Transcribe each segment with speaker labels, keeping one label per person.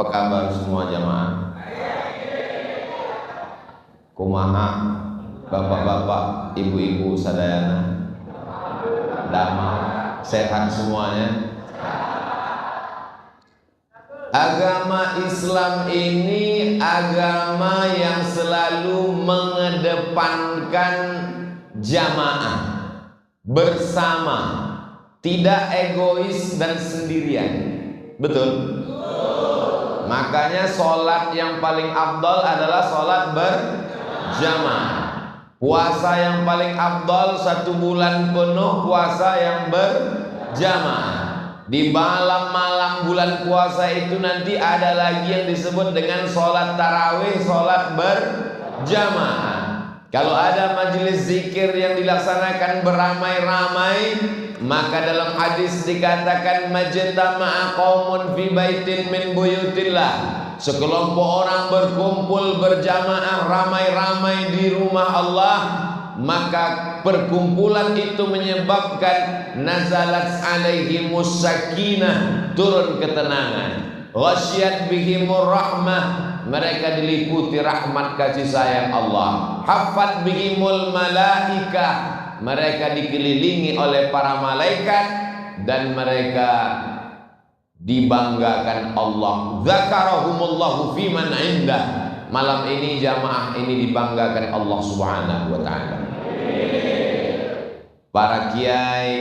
Speaker 1: Apa kabar semua jamaah? Kumaha bapak-bapak, ibu-ibu sadayana? Damai, sehat semuanya? Agama Islam ini agama yang selalu mengedepankan jamaah, bersama, tidak egois dan sendirian. Betul? Makanya sholat yang paling afdal adalah sholat berjamaah. Puasa yang paling afdal 1 bulan penuh puasa yang berjamaah. Di malam-malam bulan puasa itu nanti ada lagi yang disebut dengan sholat tarawih, sholat berjamaah. Kalau ada majelis zikir yang dilaksanakan beramai-ramai, maka dalam hadis dikatakan majtama'a qaumun fi baitin min buyutillah, sekelompok orang berkumpul berjamaah ramai-ramai di rumah Allah, maka perkumpulan itu menyebabkan nazalat alaihimus sakinah, turun ketenangan, ghasyiyat bihimur rahmah, mereka diliputi rahmat kasih sayang Allah, hafat bihimul malaikah, mereka dikelilingi oleh para malaikat dan mereka dibanggakan Allah. Zakarahumullahu fiman indah, malam ini jamaah ini dibanggakan Allah Subhanahu wa taala. Para kiai,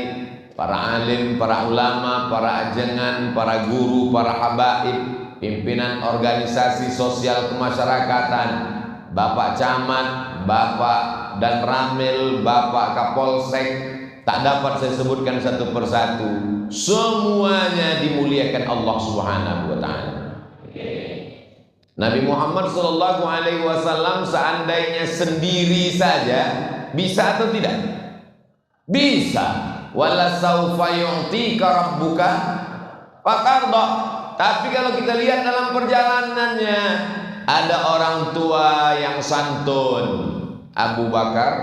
Speaker 1: para alim, para ulama, para ajengan, para guru, para habaib, pimpinan organisasi sosial kemasyarakatan, Bapak Camat, Bapak dan Ramil, Bapak Kapolsek, tak dapat saya sebutkan satu persatu, semuanya dimuliakan Allah Subhanahu wa taala. Nabi Muhammad sallallahu alaihi wasallam seandainya sendiri saja bisa atau tidak? Bisa. Wala saufa yu'tika rabbuka fatarda. Tapi kalau kita lihat dalam perjalanannya, ada orang tua yang santun, Abu Bakar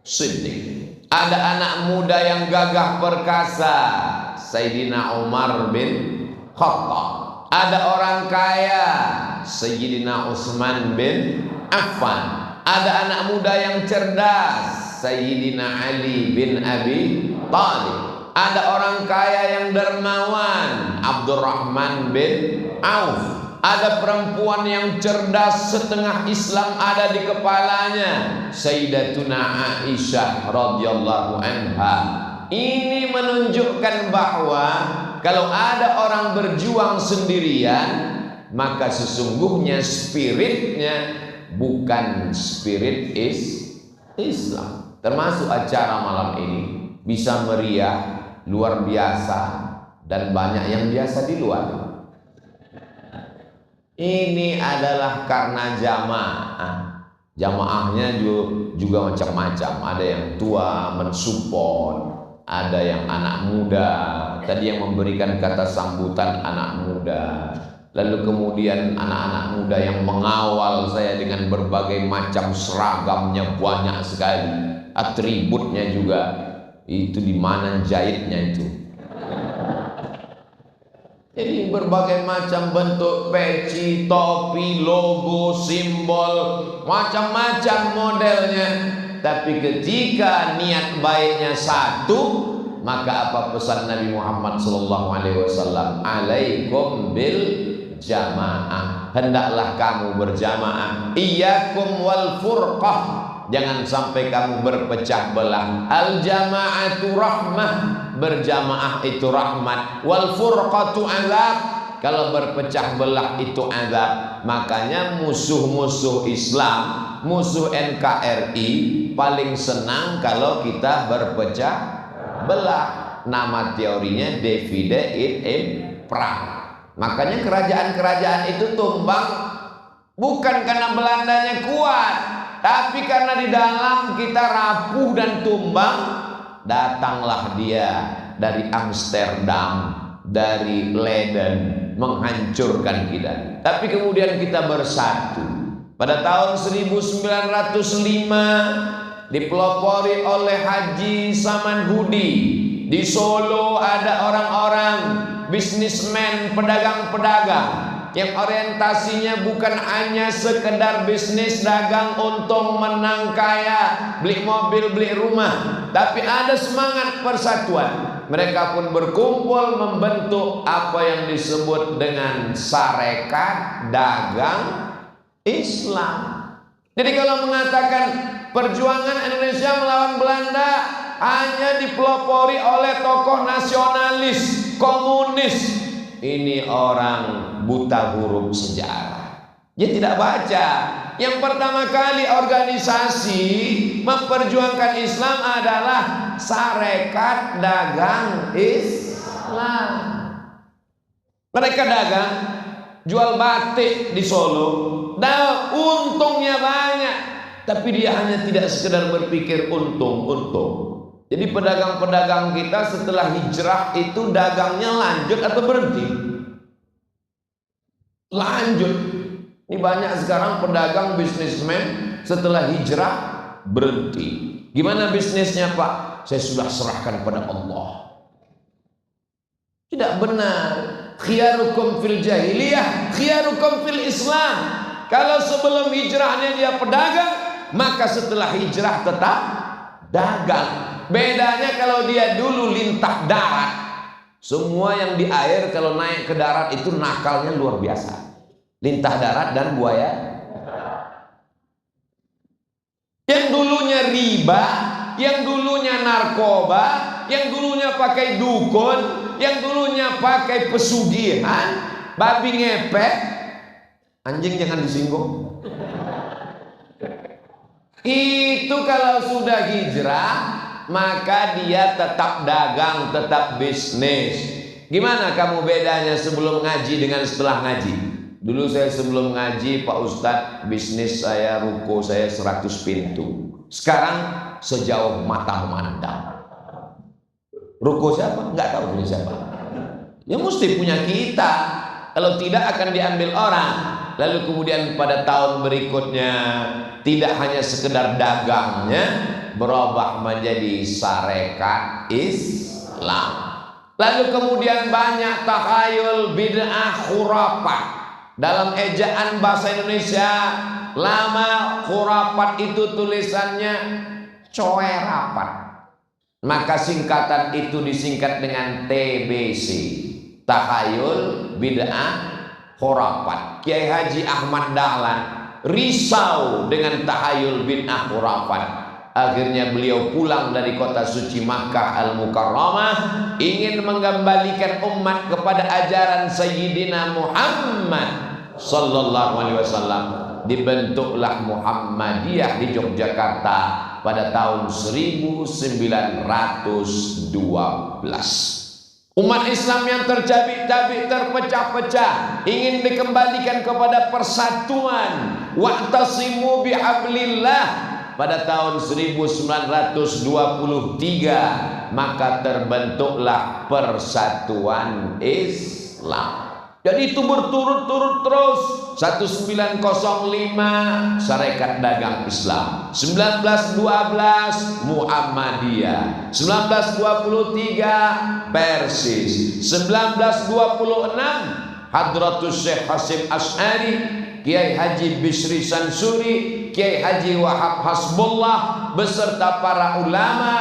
Speaker 1: Siddiq. Ada anak muda yang gagah perkasa, Sayyidina Umar bin Khattab. Ada orang kaya, Sayyidina Utsman bin Affan. Ada anak muda yang cerdas, Sayyidina Ali bin Abi Thalib. Ada orang kaya yang dermawan, Abdurrahman bin Auf. Ada perempuan yang cerdas, setengah Islam ada di kepalanya, Sayyidatuna Aisyah radhiyallahu anha. Ini menunjukkan bahwa kalau ada orang berjuang sendirian, maka sesungguhnya spiritnya bukan spirit Islam. Termasuk acara malam ini bisa meriah, luar biasa, dan banyak yang biasa di luar. Ini adalah karena jamaah. Jamaahnya juga macam-macam. Ada yang tua mensupport, ada yang anak muda. Tadi yang memberikan kata sambutan anak muda. Lalu kemudian anak-anak muda yang mengawal saya dengan berbagai macam seragamnya, banyak sekali. Atributnya juga. Itu di mana jahitnya itu. Jadi berbagai macam bentuk peci, topi, logo, simbol, macam-macam modelnya. Tapi ketika niat baiknya satu, maka apa pesan Nabi Muhammad SAW? Alaikum bil jamaah. Hendaklah kamu berjamaah. Iyyakum wal furqah. Jangan sampai kamu berpecah belah. Al jama'atu rahmah, berjamaah itu rahmat. Wal furqatu azab, kalau berpecah belah itu azab. Makanya musuh-musuh Islam, musuh NKRI paling senang kalau kita berpecah belah. Nama teorinya divide et impera. Makanya kerajaan-kerajaan itu tumbang bukan karena Belandanya kuat, tapi karena di dalam kita rapuh dan tumbang. Datanglah dia dari Amsterdam, dari Leiden, menghancurkan kita. Tapi kemudian kita bersatu. Pada tahun 1905 dipelopori oleh Haji Saman Hudi. Di Solo ada orang-orang bisnismen, pedagang-pedagang yang orientasinya bukan hanya sekedar bisnis dagang untung menang kaya, beli mobil, beli rumah, tapi ada semangat persatuan. Mereka pun berkumpul membentuk apa yang disebut dengan Sarekat Dagang Islam. Jadi kalau mengatakan perjuangan Indonesia melawan Belanda hanya dipelopori oleh tokoh nasionalis, komunis, ini orang buta huruf sejarah. Dia tidak baca. Yang pertama kali organisasi memperjuangkan Islam adalah Sarekat Dagang Islam. Mereka dagang, jual batik di Solo, dan untungnya banyak. Tapi dia hanya tidak sekedar berpikir untung. Jadi pedagang-pedagang kita setelah hijrah itu dagangnya lanjut atau berhenti? Lanjut. Ini banyak sekarang pedagang bisnismen setelah hijrah berhenti. Gimana bisnisnya, Pak? Saya sudah serahkan pada Allah. Tidak benar. Khiyarukum fil jahiliyah, khiyarukum fil Islam. Kalau sebelum hijrahnya dia pedagang, maka setelah hijrah tetap dagang. Bedanya kalau dia dulu lintah darat, semua yang di air kalau naik ke darat itu nakalnya luar biasa. Lintah darat dan buaya. Yang dulunya riba, yang dulunya narkoba, yang dulunya pakai dukun, yang dulunya pakai pesugihan, babi ngepet, anjing jangan disinggung. Itu kalau sudah hijrah, maka dia tetap dagang, tetap bisnis. Gimana kamu bedanya sebelum ngaji dengan setelah ngaji? Dulu saya sebelum ngaji, Pak Ustadz, bisnis saya, ruko saya 100 pintu. Sekarang sejauh mata memandang. Ruko siapa? Nggak tahu punya siapa. Ya mesti punya kita. Kalau tidak akan diambil orang. Lalu kemudian pada tahun berikutnya tidak hanya sekedar dagangnya, berubah menjadi Sarekat Islam. Lalu kemudian banyak takhayul, bid'ah, khurafat. Dalam ejaan bahasa Indonesia lama, khurafat itu tulisannya coerapat. Maka singkatan itu disingkat dengan TBC, takhayul, bid'ah, khurafat. Kiai Haji Ahmad Dahlan risau dengan takhayul, bid'ah, khurafat. Akhirnya beliau pulang dari kota suci Makkah Al-Mukarramah, ingin mengembalikan umat kepada ajaran Sayyidina Muhammad sallallahu alaihi wasallam. Dibentuklah Muhammadiyah di Yogyakarta pada tahun 1912. Umat Islam yang tercabik-cabik, terpecah-pecah, ingin dikembalikan kepada persatuan. Wa'tasimu bihablillah. Pada tahun 1923 maka terbentuklah Persatuan Islam. Jadi itu berturut-turut terus. 1905 Sarekat Dagang Islam, 1912 Muhammadiyah, 1923 Persis, 1926 Hadratus Syekh Hasim Asy'ari, Kiai Haji Bisri Sansuri, Kiai Haji Wahab Hasbullah beserta para ulama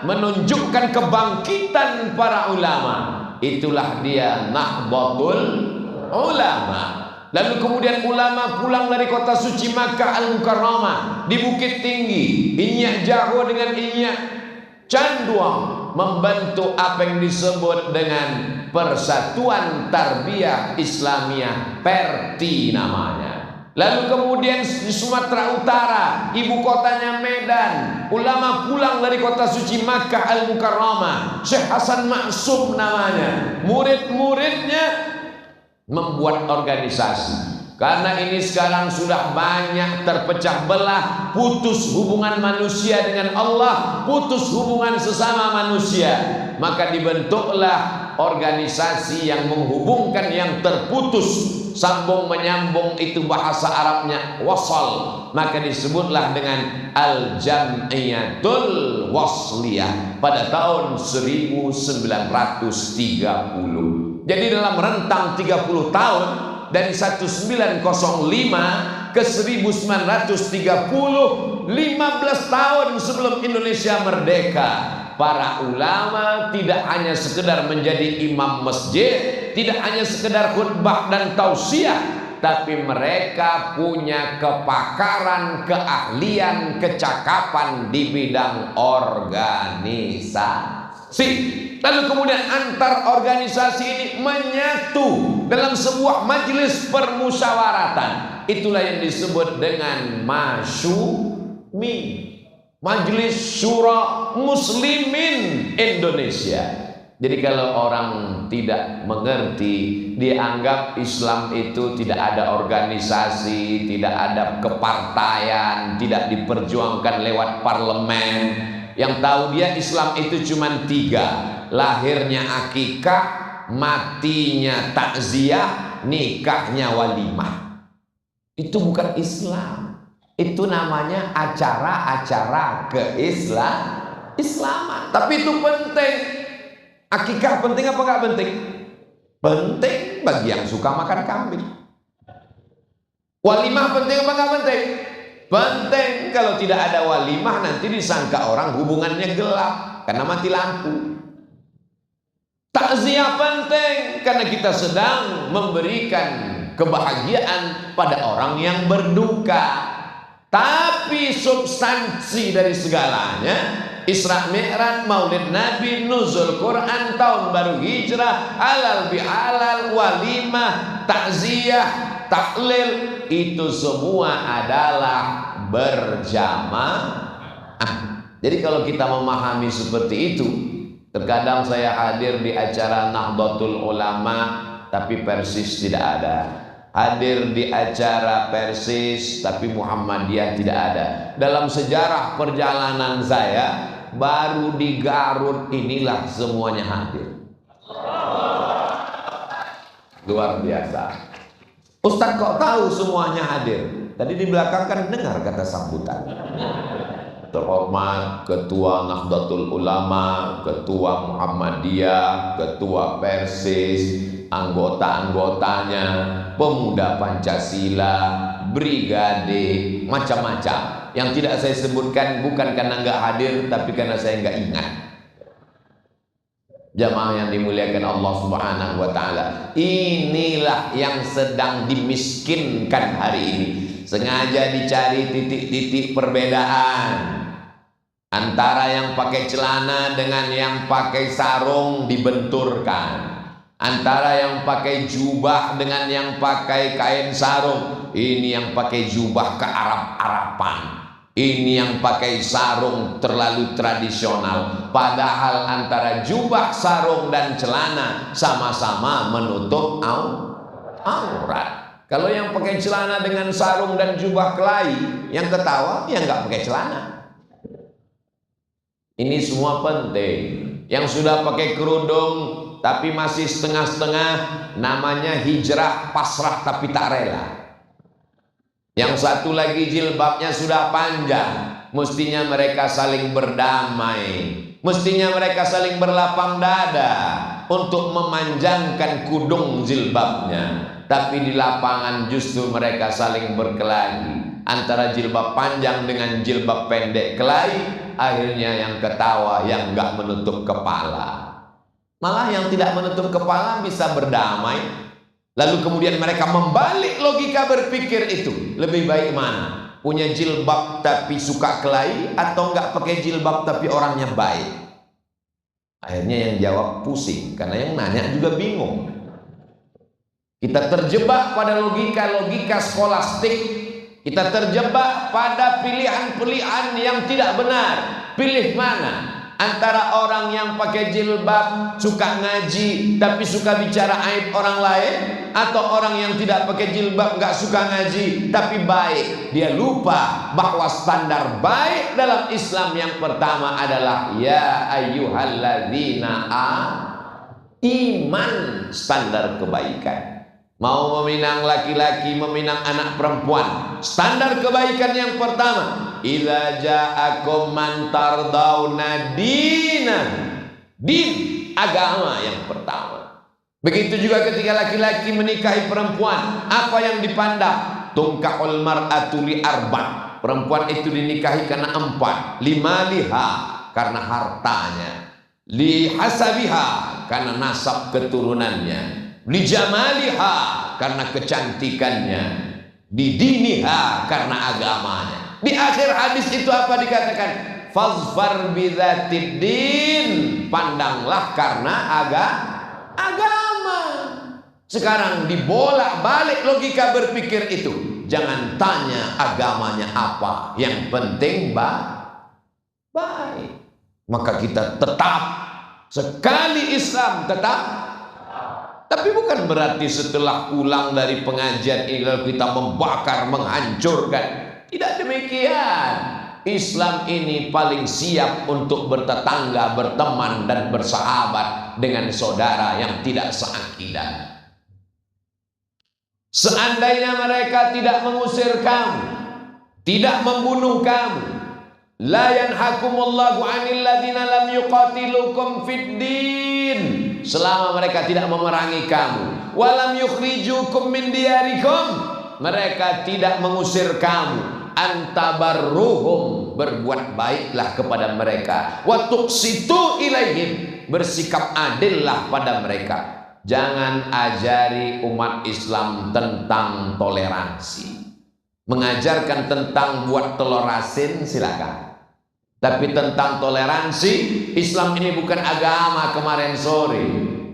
Speaker 1: menunjukkan kebangkitan para ulama. Itulah dia Nahdlatul Ulama. Lalu kemudian ulama pulang dari kota suci Makkah Al-Mukarramah di Bukit Tinggi, Inyak Jaho dengan Inyak Canduang, membentuk apa yang disebut dengan Persatuan Tarbiyah Islamiyah, Perti namanya. Lalu kemudian di Sumatera Utara, ibu kotanya Medan, ulama pulang dari kota suci Makkah Al-Mukarramah, Syekh Hasan Maksum namanya. Murid-muridnya membuat organisasi. Karena ini sekarang sudah banyak terpecah belah, putus hubungan manusia dengan Allah, putus hubungan sesama manusia. Maka dibentuklah organisasi yang menghubungkan yang terputus, sambung menyambung, itu bahasa Arabnya wasal. Maka disebutlah dengan Al-Jam'iyatul Wasliyah pada tahun 1930. Jadi dalam rentang 30 tahun dari 1905 ke 1930, 15 tahun sebelum Indonesia merdeka, para ulama tidak hanya sekedar menjadi imam masjid, tidak hanya sekedar khutbah dan tausiah, tapi mereka punya kepakaran, keahlian, kecakapan di bidang organisasi. Lalu kemudian antar organisasi ini menyatu dalam sebuah majelis permusyawaratan. Itulah yang disebut dengan Masyumi, Majelis Syura Muslimin Indonesia. Jadi kalau orang tidak mengerti, dianggap Islam itu tidak ada organisasi, tidak ada kepartaian, tidak diperjuangkan lewat parlemen. Yang tahu dia Islam itu cuma 3: lahirnya akikah, matinya takziah, nikahnya walimah. Itu bukan Islam. Itu namanya acara-acara keislaman. Tapi itu penting. Akikah penting apa enggak penting? Penting bagi yang suka makan kambing. Walimah penting apa enggak penting? Penting. Kalau tidak ada walimah nanti disangka orang hubungannya gelap karena mati lampu. Takziah penting karena kita sedang memberikan kebahagiaan pada orang yang berduka. Tapi substansi dari segalanya, Isra Mi'raj, Maulid Nabi, nuzul Quran, tahun baru hijrah, halal bihalal, walimah, takziah, tahlil, itu semua adalah berjamaah. Jadi kalau kita memahami seperti itu, terkadang saya hadir di acara Nahdlatul Ulama tapi Persis tidak ada, hadir di acara Persis tapi Muhammadiyah tidak ada. Dalam sejarah perjalanan saya, baru di Garut inilah semuanya hadir. Luar biasa. Ustadz kok tahu semuanya hadir? Tadi di belakang kan dengar kata sambutan. Terhormat Ketua Nahdlatul Ulama, Ketua Muhammadiyah, Ketua Persis, anggota-anggotanya, pemuda Pancasila, brigade, macam-macam. Yang tidak saya sebutkan bukan karena nggak hadir, tapi karena saya nggak ingat. Jamaah yang dimuliakan Allah Subhanahu wa Ta'ala, inilah yang sedang dimiskinkan hari ini. Sengaja dicari titik-titik perbedaan antara yang pakai celana dengan yang pakai sarung, dibenturkan. Antara yang pakai jubah dengan yang pakai kain sarung. Ini yang pakai jubah ke Arab-Araban, ini yang pakai sarung terlalu tradisional. Padahal antara jubah, sarung dan celana sama-sama menutup aurat. Kalau yang pakai celana dengan sarung dan jubah kelahi, yang ketawa yang nggak pakai celana. Ini semua penting. Yang sudah pakai kerudung tapi masih setengah-setengah, namanya hijrah, pasrah tapi tak rela. Yang satu lagi jilbabnya sudah panjang, mestinya mereka saling berdamai, mestinya mereka saling berlapang dada untuk memanjangkan kudung jilbabnya. Tapi di lapangan justru mereka saling berkelahi antara jilbab panjang dengan jilbab pendek kelahi. Akhirnya yang ketawa yang nggak menutup kepala. Malah yang tidak menutup kepala bisa berdamai. Lalu kemudian mereka membalik logika berpikir itu. Lebih baik mana? Punya jilbab tapi suka kelahi, atau nggak pakai jilbab tapi orangnya baik? Akhirnya yang jawab pusing, karena yang nanya juga bingung. Kita terjebak pada logika-logika skolastik. Kita terjebak pada pilihan-pilihan yang tidak benar. Pilih mana? Antara orang yang pakai jilbab, suka ngaji tapi suka bicara aib orang lain, atau orang yang tidak pakai jilbab, nggak suka ngaji tapi baik. Dia lupa bahwa standar baik dalam Islam yang pertama adalah ya ayyuhalladzina iman, standar kebaikan. Mau meminang laki-laki, meminang anak perempuan, standar kebaikan yang pertama, idza ja'akum man tardawna dinan, din, agama yang pertama. Begitu juga ketika laki-laki menikahi perempuan, apa yang dipandang? Tungkahul mar'atu li arba. Perempuan itu dinikahi karena 4. Limaliha, karena hartanya. Li hasabiha, karena nasab keturunannya. Li jamaliha, karena kecantikannya. Di diniha, karena agamanya. Di akhir hadis itu apa dikatakan? Fazfar bidzatid din, pandanglah karena agama. Sekarang dibolak-balik logika berpikir itu. Jangan tanya agamanya apa, yang penting baik. Maka kita tetap sekali Islam tetap. Tapi bukan berarti setelah pulang dari pengajian ini lalu kita membakar, menghancurkan. Tidak demikian. Islam ini paling siap untuk bertetangga, berteman dan bersahabat dengan saudara yang tidak seakidah. Seandainya mereka tidak mengusir kamu, tidak membunuh kamu, la yanhakumullahu 'anil ladzina lam yuqatilukum fid din, selama mereka tidak memerangi kamu, walam yukhrijukum min diyarikum, mereka tidak mengusir kamu, antabarruhum, berbuat baiklah kepada mereka, wa tuqsitu ilaihim, bersikap adillah pada mereka. Jangan ajari umat Islam tentang toleransi. Mengajarkan tentang buat telur asin silakan. Tapi tentang toleransi, Islam ini bukan agama kemarin sore.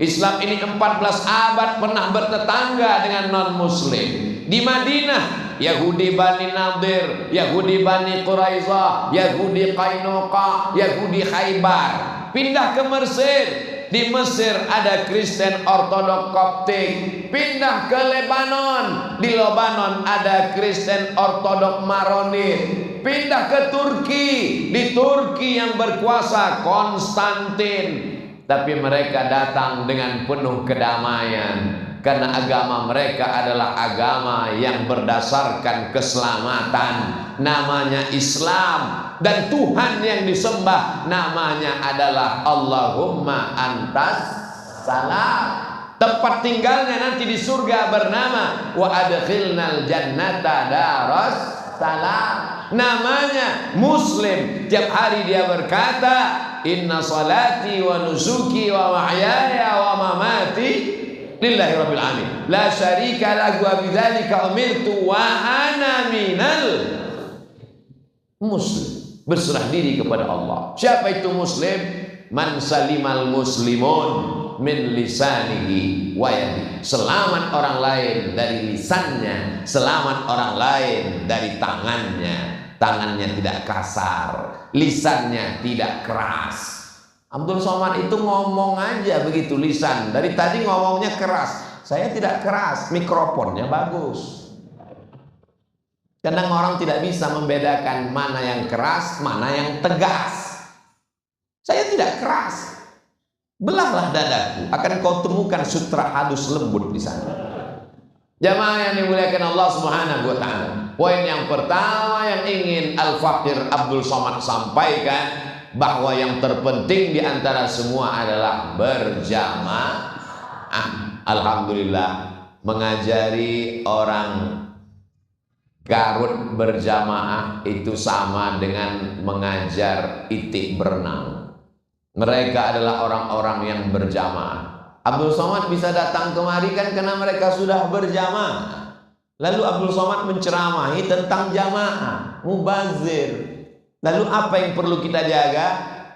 Speaker 1: Islam ini 14 abad pernah bertetangga dengan non-muslim. Di Madinah, Yahudi Bani Nadir, Yahudi Bani Quraizah, Yahudi Qainuqa, Yahudi Khaybar. Pindah ke Mesir. Di Mesir ada Kristen Ortodok Koptik. Pindah ke Lebanon. Di Lebanon ada Kristen Ortodok Maronit. Pindah ke Turki. Di Turki yang berkuasa Konstantin. Tapi mereka datang dengan penuh kedamaian. Karena agama mereka adalah agama yang berdasarkan keselamatan. Namanya Islam. Dan Tuhan yang disembah namanya adalah Allahumma antas salam. Tempat tinggalnya nanti di surga bernama wa adkhilnal jannata daras salam. Namanya Muslim. Tiap hari dia berkata, inna salati wa nusuki wa mahyaya wa mamati lillahi rabbil alamin, la syarika lahu wa bidzalika umirtu wa ana minal muslim. Berserah diri kepada Allah. Siapa itu muslim? Man salimal muslimun min lisanihi wa yadihi. Selamat orang lain dari lisannya, selamat orang lain dari tangannya. Tangannya tidak kasar, lisannya tidak keras. Abdul Somad itu ngomong aja begitu lisan. Dari tadi ngomongnya keras. Saya tidak keras, mikrofonnya bagus. Kadang orang tidak bisa membedakan mana yang keras, mana yang tegas. Saya tidak keras. Belahlah dadaku, akan kau temukan sutra halus lembut di sana. Jamaah yang dimuliakan Allah Subhanahu wa taala. Poin yang pertama yang ingin Al-Faqir Abdul Somad sampaikan, bahwa yang terpenting di antara semua adalah berjamaah. Alhamdulillah, mengajari orang Garut berjamaah itu sama dengan mengajar itik berenang. Mereka adalah orang-orang yang berjamaah. Abdul Somad bisa datang kemari kan karena mereka sudah berjamaah. Lalu Abdul Somad menceramahi tentang jamaah, mubazir. Lalu apa yang perlu kita jaga?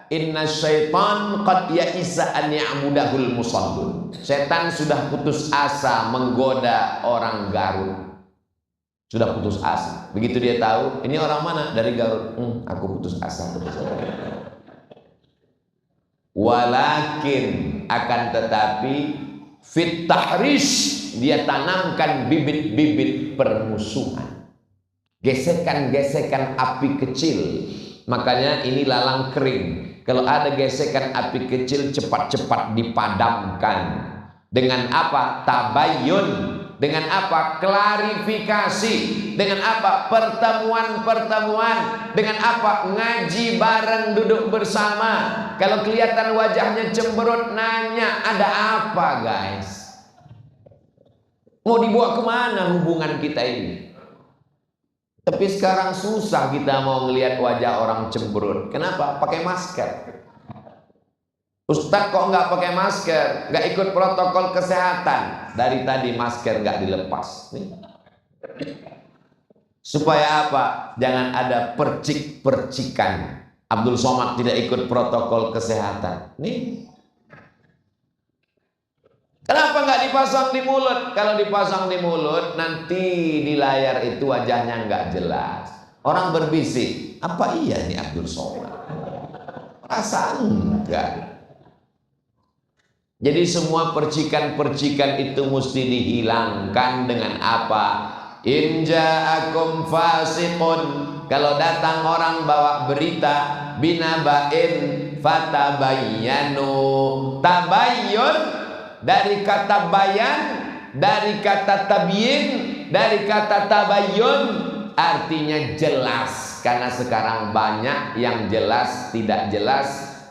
Speaker 1: Inna syaitan qad ya'isa an ya'budahul musallun. Setan sudah putus asa menggoda orang Garut. Sudah putus asa. Begitu dia tahu, ini orang mana? Dari Garut. Aku putus asa. Walakin, akan tetapi fit tahrish, dia tanamkan bibit-bibit permusuhan. Gesekan-gesekan api kecil. Makanya ini lalang kering. Kalau ada gesekan api kecil, cepat-cepat dipadamkan. Dengan apa? Tabayyun. Dengan apa? Klarifikasi. Dengan apa? Pertemuan-pertemuan. Dengan apa? Ngaji bareng, duduk bersama. Kalau kelihatan wajahnya cemberut, nanya, ada apa guys? Mau dibawa kemana hubungan kita ini? Tapi sekarang susah kita mau ngelihat wajah orang cemberut. Kenapa? Pakai masker. Ustadz kok nggak pakai masker? Nggak ikut protokol kesehatan. Dari tadi masker nggak dilepas. Nih. Supaya apa? Jangan ada percik-percikan. Abdul Somad tidak ikut protokol kesehatan. Nih. Kenapa nggak dipasang di mulut? Kalau dipasang di mulut, nanti di layar itu wajahnya nggak jelas. Orang berbisik, apa iya nih Abdul Somad? Perasaan enggak. Jadi semua percikan-percikan itu mesti dihilangkan dengan apa? In ja'akum fasiqun. Kalau datang orang bawa berita binaba'in fatabayyanu. Tabayyun dari kata bayan, dari kata tabyin, dari kata tabayyun, artinya jelas. Karena sekarang banyak yang jelas tidak jelas,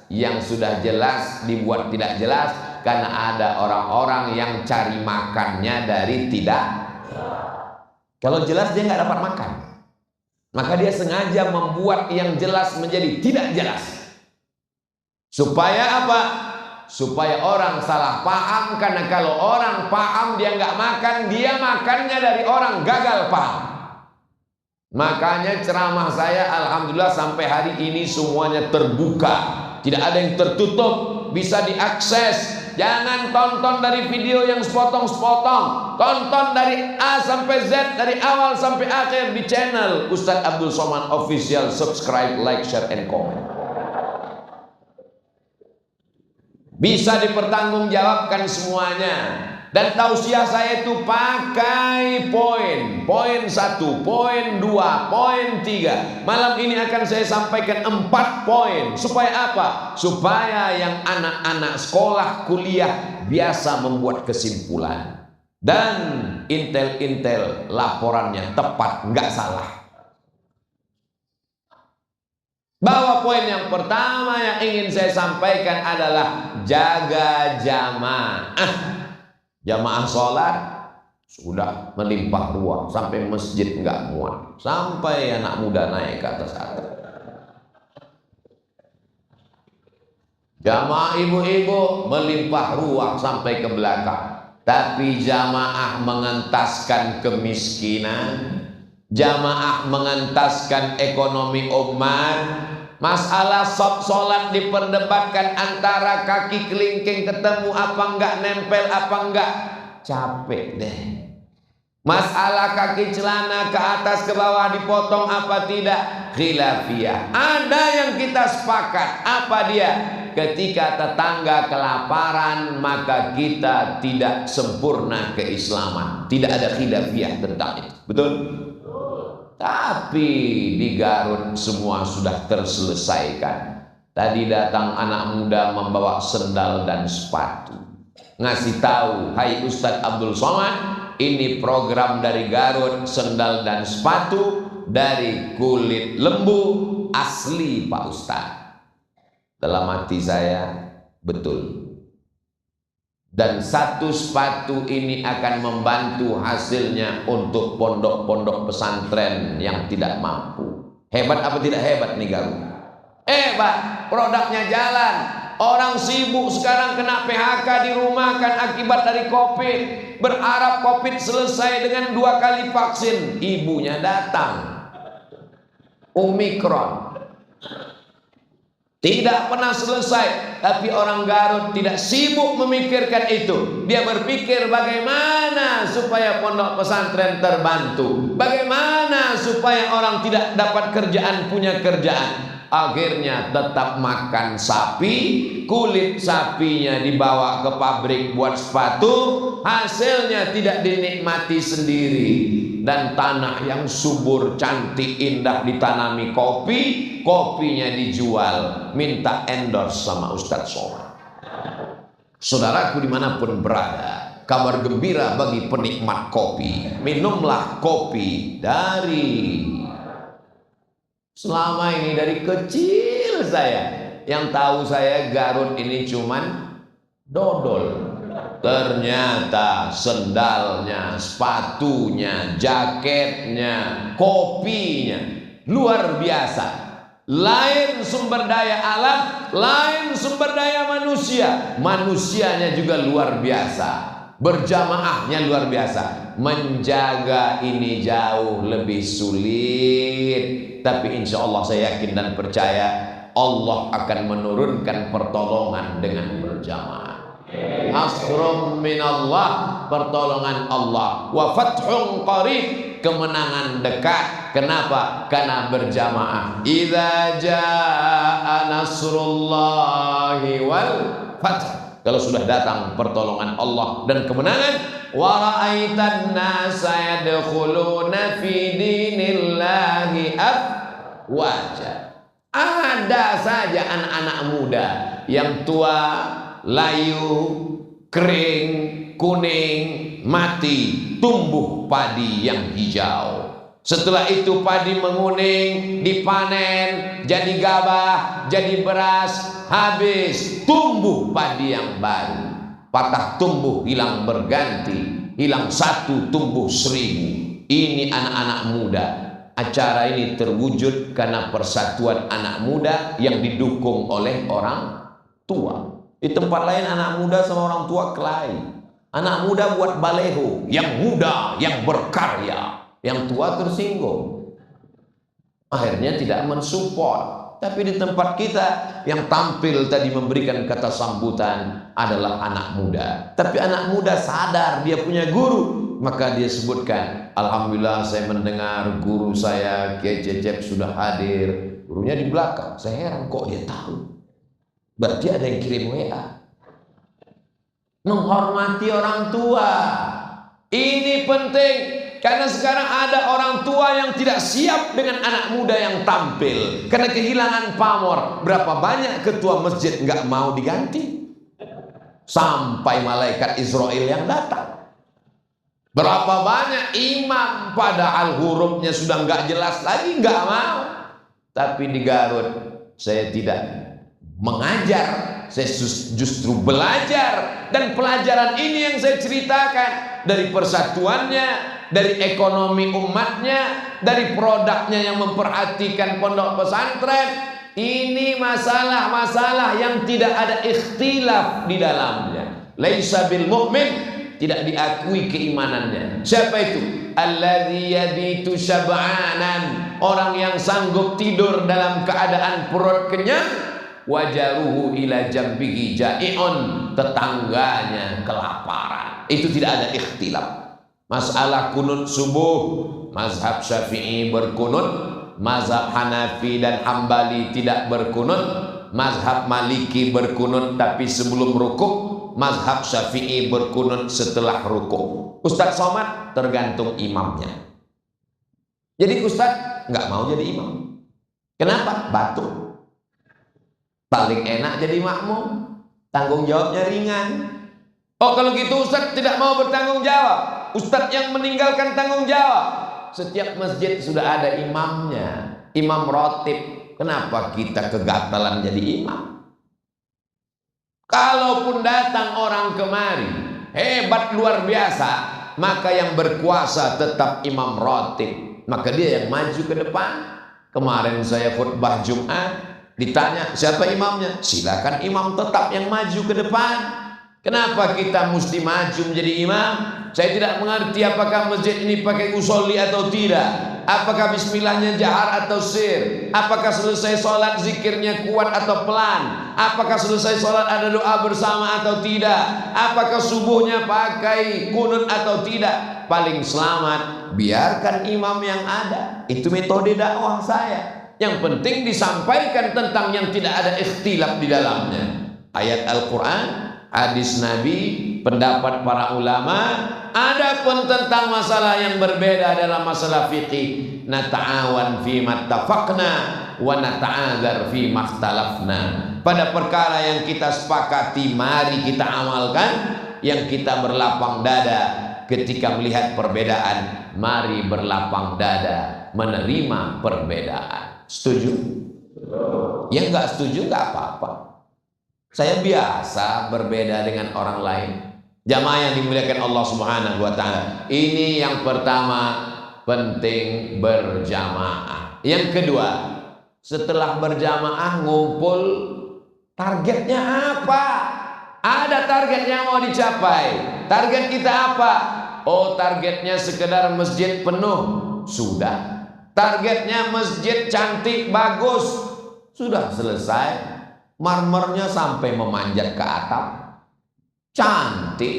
Speaker 1: yang sudah jelas dibuat tidak jelas, karena ada orang-orang yang cari makannya dari tidak. Kalau jelas dia nggak dapat makan, maka dia sengaja membuat yang jelas menjadi tidak jelas. Supaya apa? Supaya orang salah paham. Karena kalau orang paham dia nggak makan, dia makannya dari orang gagal paham. Makanya ceramah saya alhamdulillah sampai hari ini semuanya terbuka, tidak ada yang tertutup, bisa diakses. Jangan tonton dari video yang sepotong-sepotong, tonton dari A sampai Z, dari awal sampai akhir di channel Ustadz Abdul Somad Official. Subscribe, like, share, and comment. Bisa dipertanggungjawabkan semuanya. Dan tausiah saya itu pakai poin. Poin 1, poin 2, poin 3. Malam ini akan saya sampaikan 4 poin. Supaya apa? Supaya yang anak-anak sekolah kuliah biasa membuat kesimpulan. Dan intel-intel laporannya tepat, nggak salah. Bahwa poin yang pertama yang ingin saya sampaikan adalah jaga jamaah. Jamaah sholat sudah melimpah ruah sampai masjid nggak muat, sampai anak muda naik ke atas atap. Jamaah ibu-ibu melimpah ruah sampai ke belakang, tapi jamaah mengentaskan kemiskinan, jamaah mengentaskan ekonomi umat. Masalah sholat diperdebatkan antara kaki kelingking ketemu apa enggak, nempel apa enggak, capek deh. Masalah kaki celana ke atas ke bawah dipotong apa tidak, khilafiyah. Ada yang kita sepakat, apa dia? Ketika tetangga kelaparan maka kita tidak sempurna keislaman, tidak ada khilafiyah tentang itu, betul? Tapi di Garut semua sudah terselesaikan. Tadi datang anak muda membawa sendal dan sepatu, ngasih tahu, hai Ustadz Abdul Somad, ini program dari Garut, sendal dan sepatu dari kulit lembu asli Pak Ustadz. Dalam hati saya, betul. Dan satu sepatu ini akan membantu hasilnya untuk pondok-pondok pesantren yang tidak mampu. Hebat apa tidak hebat nih Garut? Hebat, produknya jalan. Orang sibuk sekarang kena PHK, dirumahkan akibat dari COVID. Berharap COVID selesai dengan 2 kali vaksin. Ibunya datang, Omikron. Tidak pernah selesai. Tapi orang Garut tidak sibuk memikirkan itu. Dia berpikir bagaimana supaya pondok pesantren terbantu, bagaimana supaya orang tidak dapat kerjaan punya kerjaan. Akhirnya tetap makan sapi, kulit sapinya dibawa ke pabrik buat sepatu, hasilnya tidak dinikmati sendiri. Dan tanah yang subur, cantik, indah ditanami kopi, kopinya dijual, minta endorse sama Ustadz Somad. Saudaraku dimanapun berada, kabar gembira bagi penikmat kopi. Minumlah kopi dari, selama ini dari kecil saya, yang tahu saya Garut ini cuman dodol. Ternyata sendalnya, sepatunya, jaketnya, kopinya luar biasa. Lain sumber daya alam, lain sumber daya manusia. Manusianya juga luar biasa. Berjamaahnya luar biasa. Menjaga ini jauh lebih sulit. Tapi insya Allah saya yakin dan percaya Allah akan menurunkan pertolongan dengan berjamaah. Nasrun minallah, pertolongan Allah, wa fathun qarib, kemenangan dekat. Kenapa? Karena berjamaah. Idza jaa nasrullahi wal fath, kalau sudah datang pertolongan Allah dan kemenangan, wa ra'aitan nasa yadkhuluna fi dinillahi afwaja. Ada saja anak-anak muda yang tua, layu, kering, kuning, mati, tumbuh padi yang hijau. Setelah itu padi menguning, dipanen, jadi gabah, jadi beras, habis, tumbuh padi yang baru. Patah tumbuh, hilang berganti, hilang satu, tumbuh 1000. Ini anak-anak muda. Acara ini terwujud karena persatuan anak muda yang didukung oleh orang tua. Di tempat lain anak muda sama orang tua kelahi. Anak muda buat baleho, yang muda, yang berkarya, yang tua tersinggung. Akhirnya tidak mensupport. Tapi di tempat kita yang tampil tadi memberikan kata sambutan adalah anak muda. Tapi anak muda sadar dia punya guru. Maka dia sebutkan, alhamdulillah saya mendengar guru saya Kiai Cecep sudah hadir. Gurunya di belakang. Saya heran kok dia tahu. Berarti ada yang kirim WA. Menghormati orang tua. Ini penting. Karena sekarang ada orang tua yang tidak siap dengan anak muda yang tampil. Karena kehilangan pamor. Berapa banyak ketua masjid nggak mau diganti. Sampai malaikat Israel yang datang. Berapa banyak imam padahal hurufnya sudah nggak jelas lagi, nggak mau. Tapi di Garut saya tidak mengajar, saya justru belajar. Dan pelajaran ini yang saya ceritakan dari persatuannya, dari ekonomi umatnya, dari produknya yang memperhatikan pondok pesantren. Ini masalah-masalah yang tidak ada ikhtilaf di dalamnya. Laisa bil mu'min, tidak diakui keimanannya. Siapa itu? Alladzi yabitu syab'anan, orang yang sanggup tidur dalam keadaan perut kenyang, wajaruhu ila jambihi ja'i'un, tetangganya kelaparan. Itu tidak ada ikhtilaf. Masalah kunut subuh, mazhab Syafi'i berkunut, mazhab Hanafi dan Hambali tidak berkunut, mazhab Maliki berkunut tapi sebelum rukuk, mazhab Syafi'i berkunut setelah rukuk. Ustadz Somad tergantung imamnya. Jadi Ustadz nggak mau jadi imam. Kenapa? Batuk. Paling enak jadi makmum. Tanggung jawabnya ringan. Oh kalau gitu Ustadz tidak mau bertanggung jawab. Ustadz yang meninggalkan tanggung jawab. Setiap masjid sudah ada imamnya. Imam rotib. Kenapa kita kegatalan jadi imam? Kalaupun datang orang kemari hebat luar biasa, maka yang berkuasa tetap imam rotib. Maka dia yang maju ke depan. Kemarin saya khutbah Jumat, ditanya siapa imamnya? Silakan imam tetap yang maju ke depan. Kenapa kita mesti maju menjadi imam? Saya tidak mengerti apakah masjid ini pakai usolli atau tidak. Apakah bismillahnya jahar atau sir? Apakah selesai sholat zikirnya kuat atau pelan? Apakah selesai sholat ada doa bersama atau tidak? Apakah subuhnya pakai kunut atau tidak? Paling selamat biarkan imam yang ada. Itu metode dakwah saya. Yang penting disampaikan tentang yang tidak ada ikhtilaf di dalamnya. Ayat Al-Quran, hadis Nabi, pendapat para ulama. Adapun tentang masalah yang berbeda dalam masalah fikih, nata'awan fi mattafaqna wa nata'adzar fi makhtalafna. Pada perkara yang kita sepakati mari kita amalkan, yang kita berlapang dada ketika melihat perbedaan, mari berlapang dada menerima perbedaan. Setuju? Yang enggak setuju enggak apa-apa. Saya biasa berbeda dengan orang lain. Jamaah yang dimuliakan Allah Subhanahu wa taala. Ini yang pertama, penting berjamaah. Yang kedua, setelah berjamaah ngumpul, targetnya apa? Ada target yang mau dicapai. Target kita apa? Oh, targetnya sekedar masjid penuh. Sudah. Targetnya masjid cantik, bagus. Sudah selesai. Marmernya sampai memanjat ke atap. Cantik.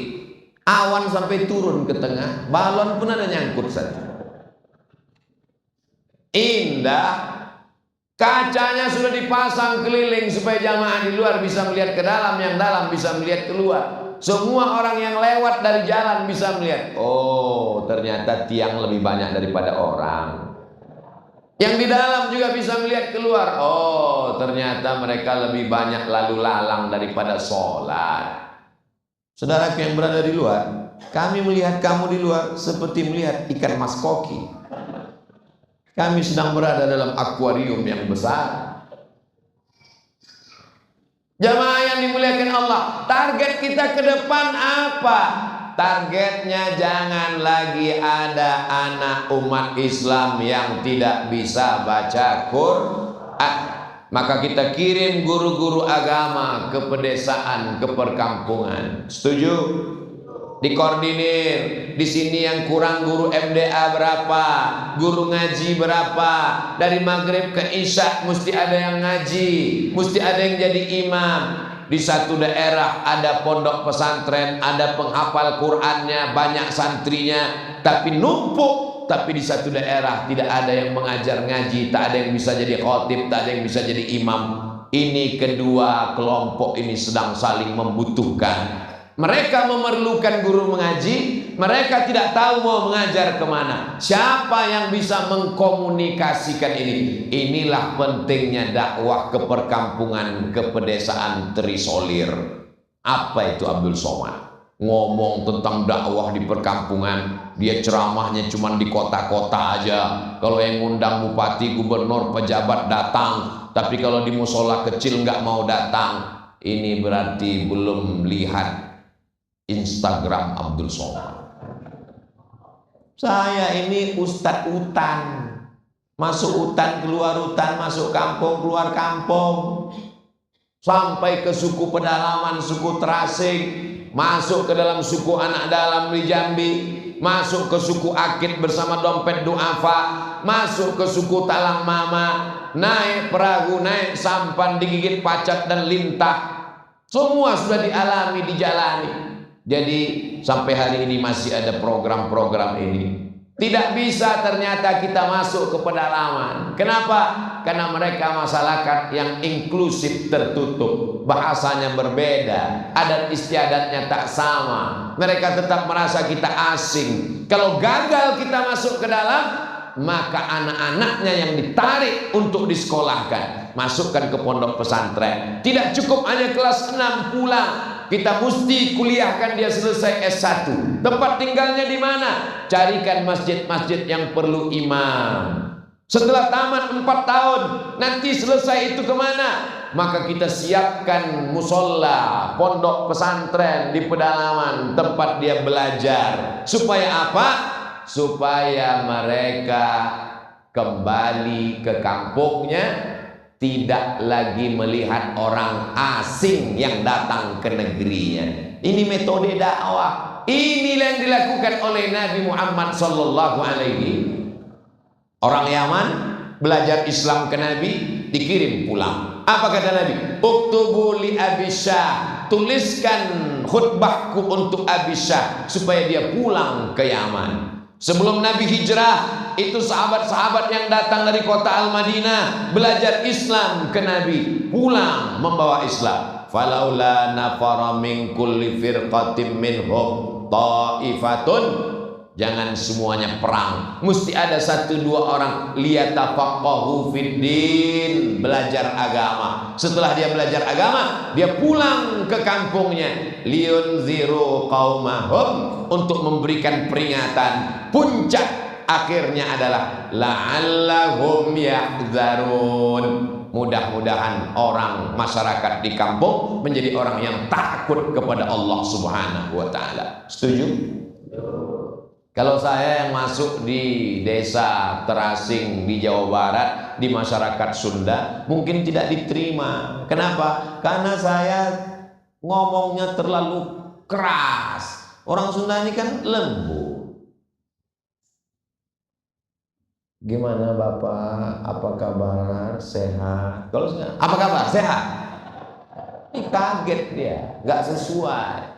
Speaker 1: Awan sampai turun ke tengah. Balon pun ada nyangkut satu. Indah. Kacanya sudah dipasang keliling supaya jamaah di luar bisa melihat ke dalam, yang dalam bisa melihat keluar. Semua orang yang lewat dari jalan bisa melihat. Oh, ternyata tiang lebih banyak daripada orang. Yang di dalam juga bisa melihat keluar. Oh, ternyata mereka lebih banyak lalu lalang daripada sholat. Saudaraku yang berada di luar, kami melihat kamu di luar seperti melihat ikan mas koki. Kami sedang berada dalam akuarium yang besar. Jamaah yang dimuliakan Allah, target kita ke depan apa? Targetnya jangan lagi ada anak umat Islam yang tidak bisa baca Quran. Maka kita kirim guru-guru agama ke pedesaan, ke perkampungan. Setuju? Dikoordinir. Di sini yang kurang guru MDA berapa, guru ngaji berapa. Dari maghrib ke isya mesti ada yang ngaji, mesti ada yang jadi imam. Di satu daerah ada pondok pesantren, ada penghafal Qur'annya, banyak santrinya, tapi numpuk. Tapi di satu daerah tidak ada yang mengajar ngaji, tak ada yang bisa jadi khotib, tak ada yang bisa jadi imam. Ini kedua kelompok ini sedang saling membutuhkan. Mereka memerlukan guru mengaji, mereka tidak tahu mau mengajar kemana. Siapa yang bisa mengkomunikasikan ini? Inilah pentingnya dakwah ke perkampungan, ke pedesaan terisolir. Apa itu Abdul Somad? Ngomong tentang dakwah di perkampungan, dia ceramahnya cuma di kota-kota aja. Kalau yang ngundang bupati, gubernur, pejabat datang, tapi kalau di musola kecil nggak mau datang. Ini berarti belum lihat Instagram Abdul Somad. Saya ini ustadz hutan, masuk hutan, keluar hutan, masuk kampung, keluar kampung, sampai ke suku pedalaman, suku terasing, masuk ke dalam suku anak dalam di Jambi, masuk ke suku Akit bersama dompet duafa, masuk ke suku Talang Mama, naik perahu, naik sampan, digigit pacat dan lintah. Semua sudah dialami, dijalani. Jadi sampai hari ini masih ada program-program ini. Tidak bisa ternyata kita masuk ke pedalaman. Kenapa? Karena mereka masyarakat yang inklusif, tertutup, bahasanya berbeda, adat istiadatnya tak sama. Mereka tetap merasa kita asing. Kalau gagal kita masuk ke dalam, maka anak-anaknya yang ditarik untuk disekolahkan, masukkan ke pondok pesantren. Tidak cukup hanya kelas 6 pulang, kita mesti kuliahkan dia selesai S1. Tempat tinggalnya di mana? Carikan masjid-masjid yang perlu imam. Setelah tamat 4 tahun, nanti selesai itu kemana? Maka kita siapkan musola, pondok pesantren di pedalaman, tempat dia belajar. Supaya apa? Supaya mereka kembali ke kampungnya, tidak lagi melihat orang asing yang datang ke negerinya. Ini metode dakwah. Inilah yang dilakukan oleh Nabi Muhammad sallallahu alaihi. Orang Yaman belajar Islam ke Nabi, dikirim pulang. Apa kata Nabi? Uktubu li Abi Syah, tuliskan khutbahku untuk Abi Syah supaya dia pulang ke Yaman. Sebelum Nabi hijrah, itu sahabat-sahabat yang datang dari kota Al-Madinah belajar Islam ke Nabi, pulang membawa Islam. Falaula nafara min kulli firqatin minhum ta'ifatun, jangan semuanya perang, mesti ada 1-2 orang liyatafaqahu fiddin, belajar agama. Setelah dia belajar agama, dia pulang ke kampungnya, liyunziru qaumahum, untuk memberikan peringatan. Puncak akhirnya adalah la'allahum yahdzarun. Mudah-mudahan orang masyarakat di kampung menjadi orang yang takut kepada Allah Subhanahu wa taala. Setuju? Kalau saya yang masuk di desa terasing di Jawa Barat, di masyarakat Sunda, mungkin tidak diterima. Kenapa? Karena saya ngomongnya terlalu keras. Orang Sunda ini kan lembut. Gimana Bapak? Apa kabar? Sehat? Kalau apa kabar? Sehat? Ini kaget dia, nggak sesuai.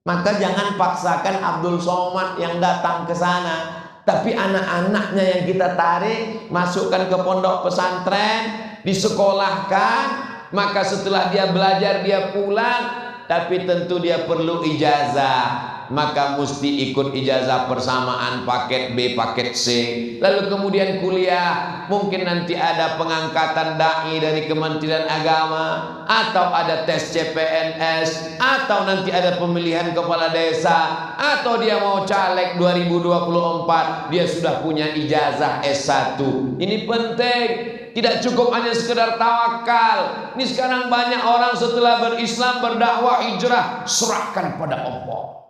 Speaker 1: Maka jangan paksakan Abdul Somad yang datang ke sana, tapi anak-anaknya yang kita tarik, masukkan ke pondok pesantren, disekolahkan. Maka setelah dia belajar, dia pulang, tapi tentu dia perlu ijazah. Maka mesti ikut ijazah persamaan paket B, paket C. Lalu kemudian kuliah. Mungkin nanti ada pengangkatan dai dari Kementerian Agama, atau ada tes CPNS, atau nanti ada pemilihan kepala desa, atau dia mau caleg 2024, dia sudah punya ijazah S1. Ini penting. Tidak cukup hanya sekedar tawakal. Ini sekarang banyak orang setelah berislam, berdakwah, hijrah, serahkan pada Allah.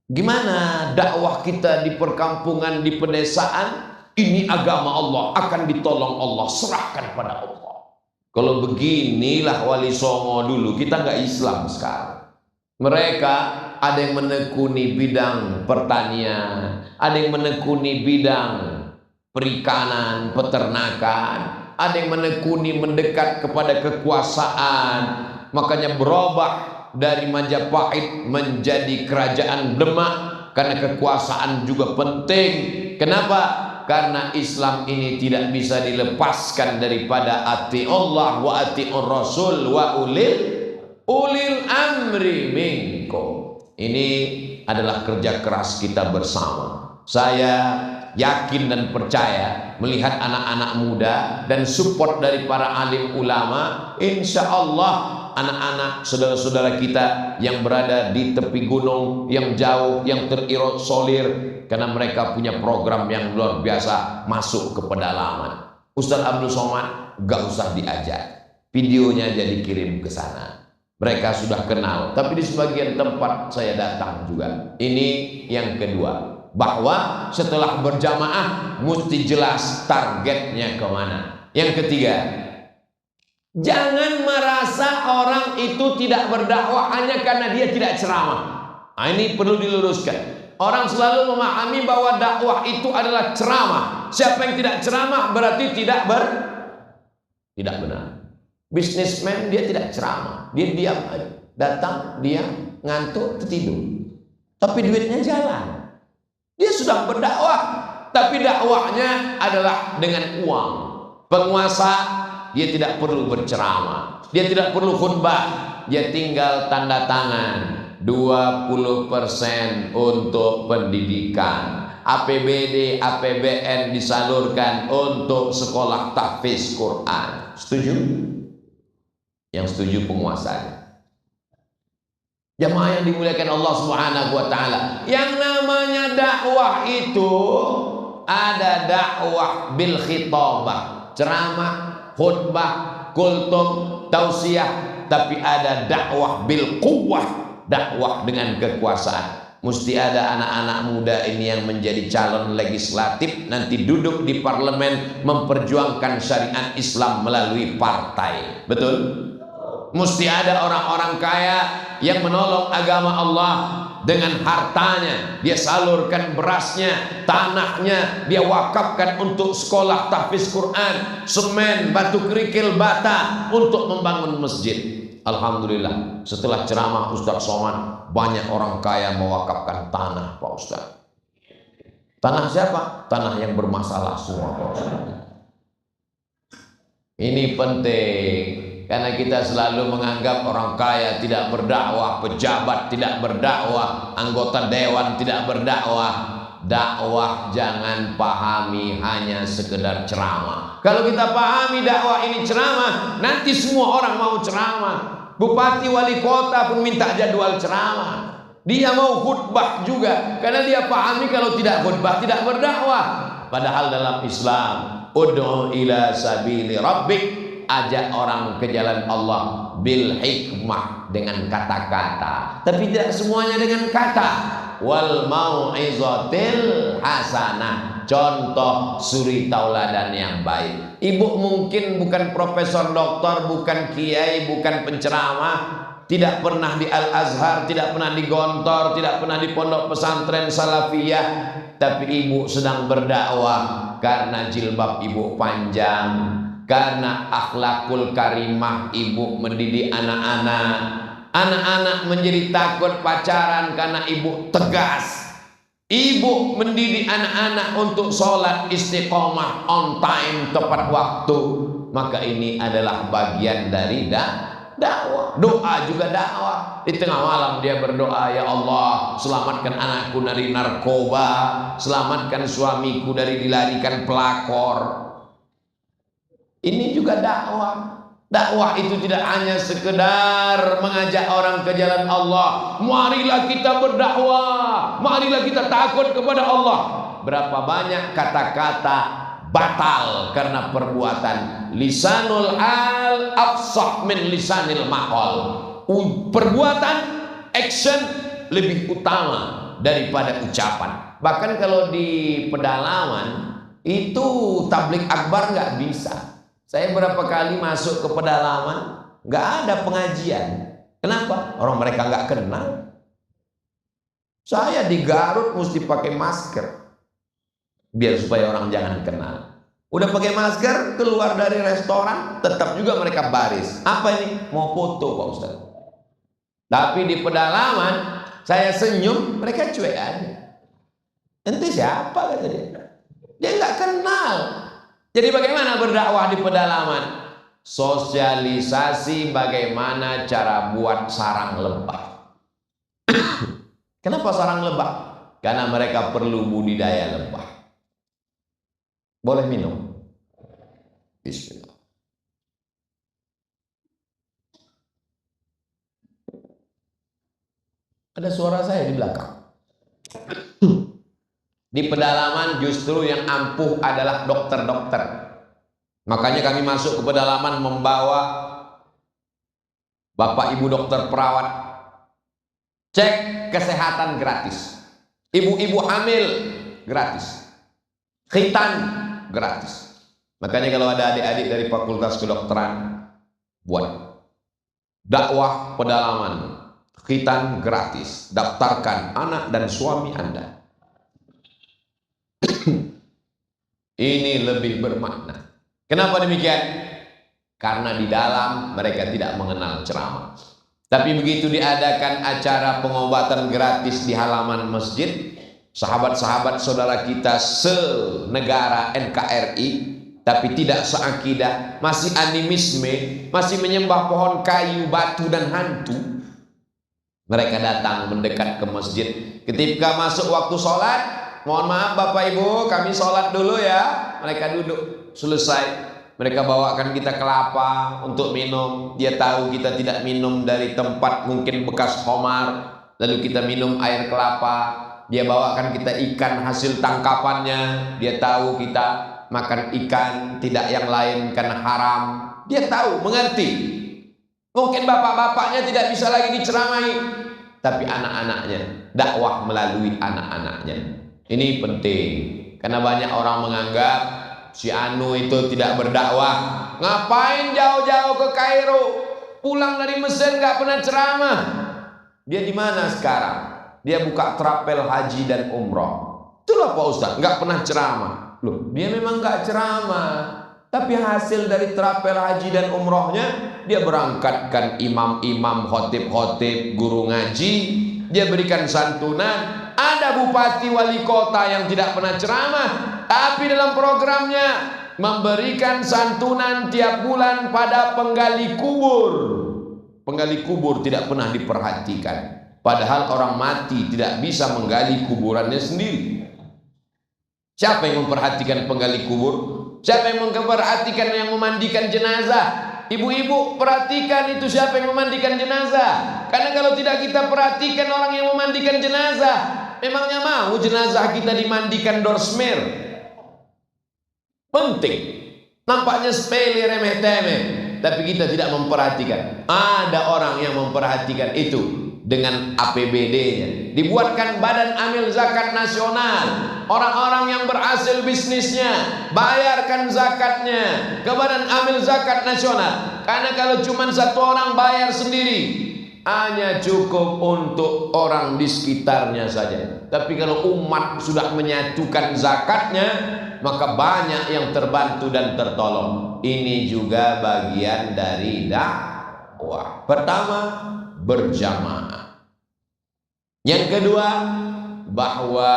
Speaker 1: Gimana dakwah kita di perkampungan, di pedesaan? Ini agama Allah, akan ditolong Allah, serahkan pada Allah. Kalau beginilah Wali Songo dulu, kita nggak Islam sekarang. Mereka ada yang menekuni bidang pertanian, ada yang menekuni bidang perikanan, peternakan, ada yang menekuni mendekat kepada kekuasaan. Makanya berubah dari Majapahit menjadi kerajaan Demak, karena kekuasaan juga penting. Kenapa? Karena Islam ini tidak bisa dilepaskan daripada ati Allah wa ati'ur Rasul wa ulil amri minkum. Ini adalah kerja keras kita bersama. Saya yakin dan percaya melihat anak-anak muda dan support dari para alim ulama, insya Allah anak-anak saudara-saudara kita yang berada di tepi gunung, yang jauh, yang terisolir, karena mereka punya program yang luar biasa, masuk ke pedalaman. Ustaz Abdul Somad gak usah diajak, videonya aja dikirim ke sana. Mereka sudah kenal, tapi di sebagian tempat saya datang juga. Ini yang kedua, bahwa setelah berjamaah mesti jelas targetnya kemana. Yang ketiga, jangan merasa orang itu tidak berdakwah hanya karena dia tidak ceramah. Nah, ini perlu diluruskan. Orang selalu memahami bahwa dakwah itu adalah ceramah. Siapa yang tidak ceramah berarti tidak benar. Bisnismen dia tidak ceramah, dia diam aja. Datang, diam, ngantuk, tertidur. Tapi duitnya jalan. Dia sudah berdakwah, tapi dakwahnya adalah dengan uang. Penguasa, dia tidak perlu berceramah, dia tidak perlu khutbah, dia tinggal tanda tangan 20% untuk pendidikan, APBD, APBN disalurkan untuk sekolah tahfiz Quran. Setuju? Yang setuju penguasanya. Jamaah yang dimuliakan Allah Subhanahu wa taala, yang namanya dakwah itu ada dakwah bil khitabah, ceramah, khutbah, kultum, tausiah, tapi ada dakwah bil quwwah, dakwah dengan kekuasaan. Mesti ada anak-anak muda ini yang menjadi calon legislatif, nanti duduk di parlemen memperjuangkan syariat Islam melalui partai. Betul? Mesti ada orang-orang kaya yang menolong agama Allah dengan hartanya. Dia salurkan berasnya, tanahnya dia wakafkan untuk sekolah tahfiz Quran, semen, batu kerikil, bata untuk membangun masjid. Alhamdulillah, setelah ceramah Ustaz Somad, banyak orang kaya mewakafkan tanah, Pak Ustaz. Tanah siapa? Tanah yang bermasalah semua, Pak Ustaz. Ini penting. Karena kita selalu menganggap orang kaya tidak berdakwah, pejabat tidak berdakwah, anggota dewan tidak berdakwah. Dakwah jangan pahami hanya sekedar ceramah. Kalau kita pahami dakwah ini ceramah, nanti semua orang mau ceramah. Bupati, wali kota pun minta jadwal ceramah. Dia mau khutbah juga karena dia pahami kalau tidak khutbah tidak berdakwah. Padahal dalam Islam, ud'u ila sabili rabbik, ajak orang ke jalan Allah bil hikmah, dengan kata-kata, tapi tidak semuanya dengan kata. Wal mau'izatil hasanah, contoh suri tauladan yang baik. Ibu mungkin bukan profesor doktor, bukan kiai, bukan penceramah, tidak pernah di Al-Azhar, tidak pernah di Gontor, tidak pernah di pondok pesantren salafiyah, tapi ibu sedang berdakwah karena jilbab ibu panjang, karena akhlakul karimah ibu mendidik anak-anak. Anak-anak menjadi takut pacaran karena ibu tegas. Ibu mendidik anak-anak untuk sholat istiqomah, on time, tepat waktu. Maka ini adalah bagian dari dakwah. Doa juga dakwah. Di tengah malam dia berdoa, ya Allah, selamatkan anakku dari narkoba, selamatkan suamiku dari dilarikan pelakor. Ini juga dakwah. Dakwah itu tidak hanya sekedar mengajak orang ke jalan Allah. Marilah kita berdakwah, marilah kita takut kepada Allah. Berapa banyak kata-kata batal karena perbuatan. Lisanul hal afsah min lisanil maqal. Perbuatan, action lebih utama daripada ucapan. Bahkan kalau di pedalaman itu tablik akbar nggak bisa. Saya berapa kali masuk ke pedalaman, nggak ada pengajian. Kenapa? Orang mereka nggak kenal. Saya di Garut mesti pakai masker, biar supaya orang jangan kenal. Udah pakai masker, keluar dari restoran, tetap juga mereka baris. Apa ini? Mau foto Pak Ustaz. Tapi di pedalaman, saya senyum, mereka cuek aja. Ente siapa kata dia? Dia nggak kenal. Jadi bagaimana berdakwah di pedalaman? Sosialisasi bagaimana cara buat sarang lebah. Kenapa sarang lebah? Karena mereka perlu budidaya lebah. Boleh minum? Bismillah. Ada suara saya di belakang. Di pedalaman justru yang ampuh adalah dokter-dokter. Makanya kami masuk ke pedalaman membawa bapak ibu dokter perawat, cek kesehatan gratis. Ibu-ibu hamil gratis. Khitan gratis. Makanya kalau ada adik-adik dari fakultas kedokteran, buat dakwah pedalaman, khitan gratis. Daftarkan anak dan suami Anda. Ini lebih bermakna. Kenapa demikian? Karena di dalam mereka tidak mengenal ceramah. Tapi begitu diadakan acara pengobatan gratis di halaman masjid, sahabat-sahabat saudara kita senegara NKRI, tapi tidak seakidah, masih animisme, masih menyembah pohon kayu, batu dan hantu, mereka datang mendekat ke masjid. Ketika masuk waktu sholat, mohon maaf Bapak Ibu, kami sholat dulu ya. Mereka duduk, selesai. Mereka bawakan kita kelapa untuk minum. Dia tahu kita tidak minum dari tempat mungkin bekas khamar, lalu kita minum air kelapa. Dia bawakan kita ikan hasil tangkapannya. Dia tahu kita makan ikan, tidak yang lain karena haram. Dia tahu, mengerti. Mungkin bapak-bapaknya tidak bisa lagi diceramahi, tapi anak-anaknya, dakwah melalui anak-anaknya. Ini penting, karena banyak orang menganggap si Anu itu tidak berdakwah. Ngapain jauh-jauh ke Kairo? Pulang dari Mesir nggak pernah ceramah. Dia di mana sekarang? Dia buka trapel haji dan umroh. Itulah Pak Ustaz, nggak pernah ceramah. Loh, dia memang nggak ceramah, tapi hasil dari trapel haji dan umrohnya, dia berangkatkan imam-imam, khotib-khotib, guru ngaji, dia berikan santunan. Ada bupati wali kota yang tidak pernah ceramah, tapi dalam programnya memberikan santunan tiap bulan pada penggali kubur. Penggali kubur tidak pernah diperhatikan, padahal orang mati tidak bisa menggali kuburannya sendiri. Siapa yang memperhatikan penggali kubur? Siapa yang memperhatikan yang memandikan jenazah? Ibu-ibu, perhatikan itu siapa yang memandikan jenazah. Karena kalau tidak kita perhatikan orang yang memandikan jenazah, memangnya mau jenazah kita dimandikan dorsmer? Penting. Nampaknya sepele, remeh-temeh, tapi kita tidak memperhatikan. Ada orang yang memperhatikan itu dengan APBD-nya. Dibuatkan Badan Amil Zakat Nasional. Orang-orang yang berhasil bisnisnya, bayarkan zakatnya ke Badan Amil Zakat Nasional. Karena kalau cuma satu orang bayar sendiri, hanya cukup untuk orang di sekitarnya saja. Tapi kalau umat sudah menyatukan zakatnya, maka banyak yang terbantu dan tertolong. Ini juga bagian dari dakwah. Pertama, berjamaah. Yang kedua, bahwa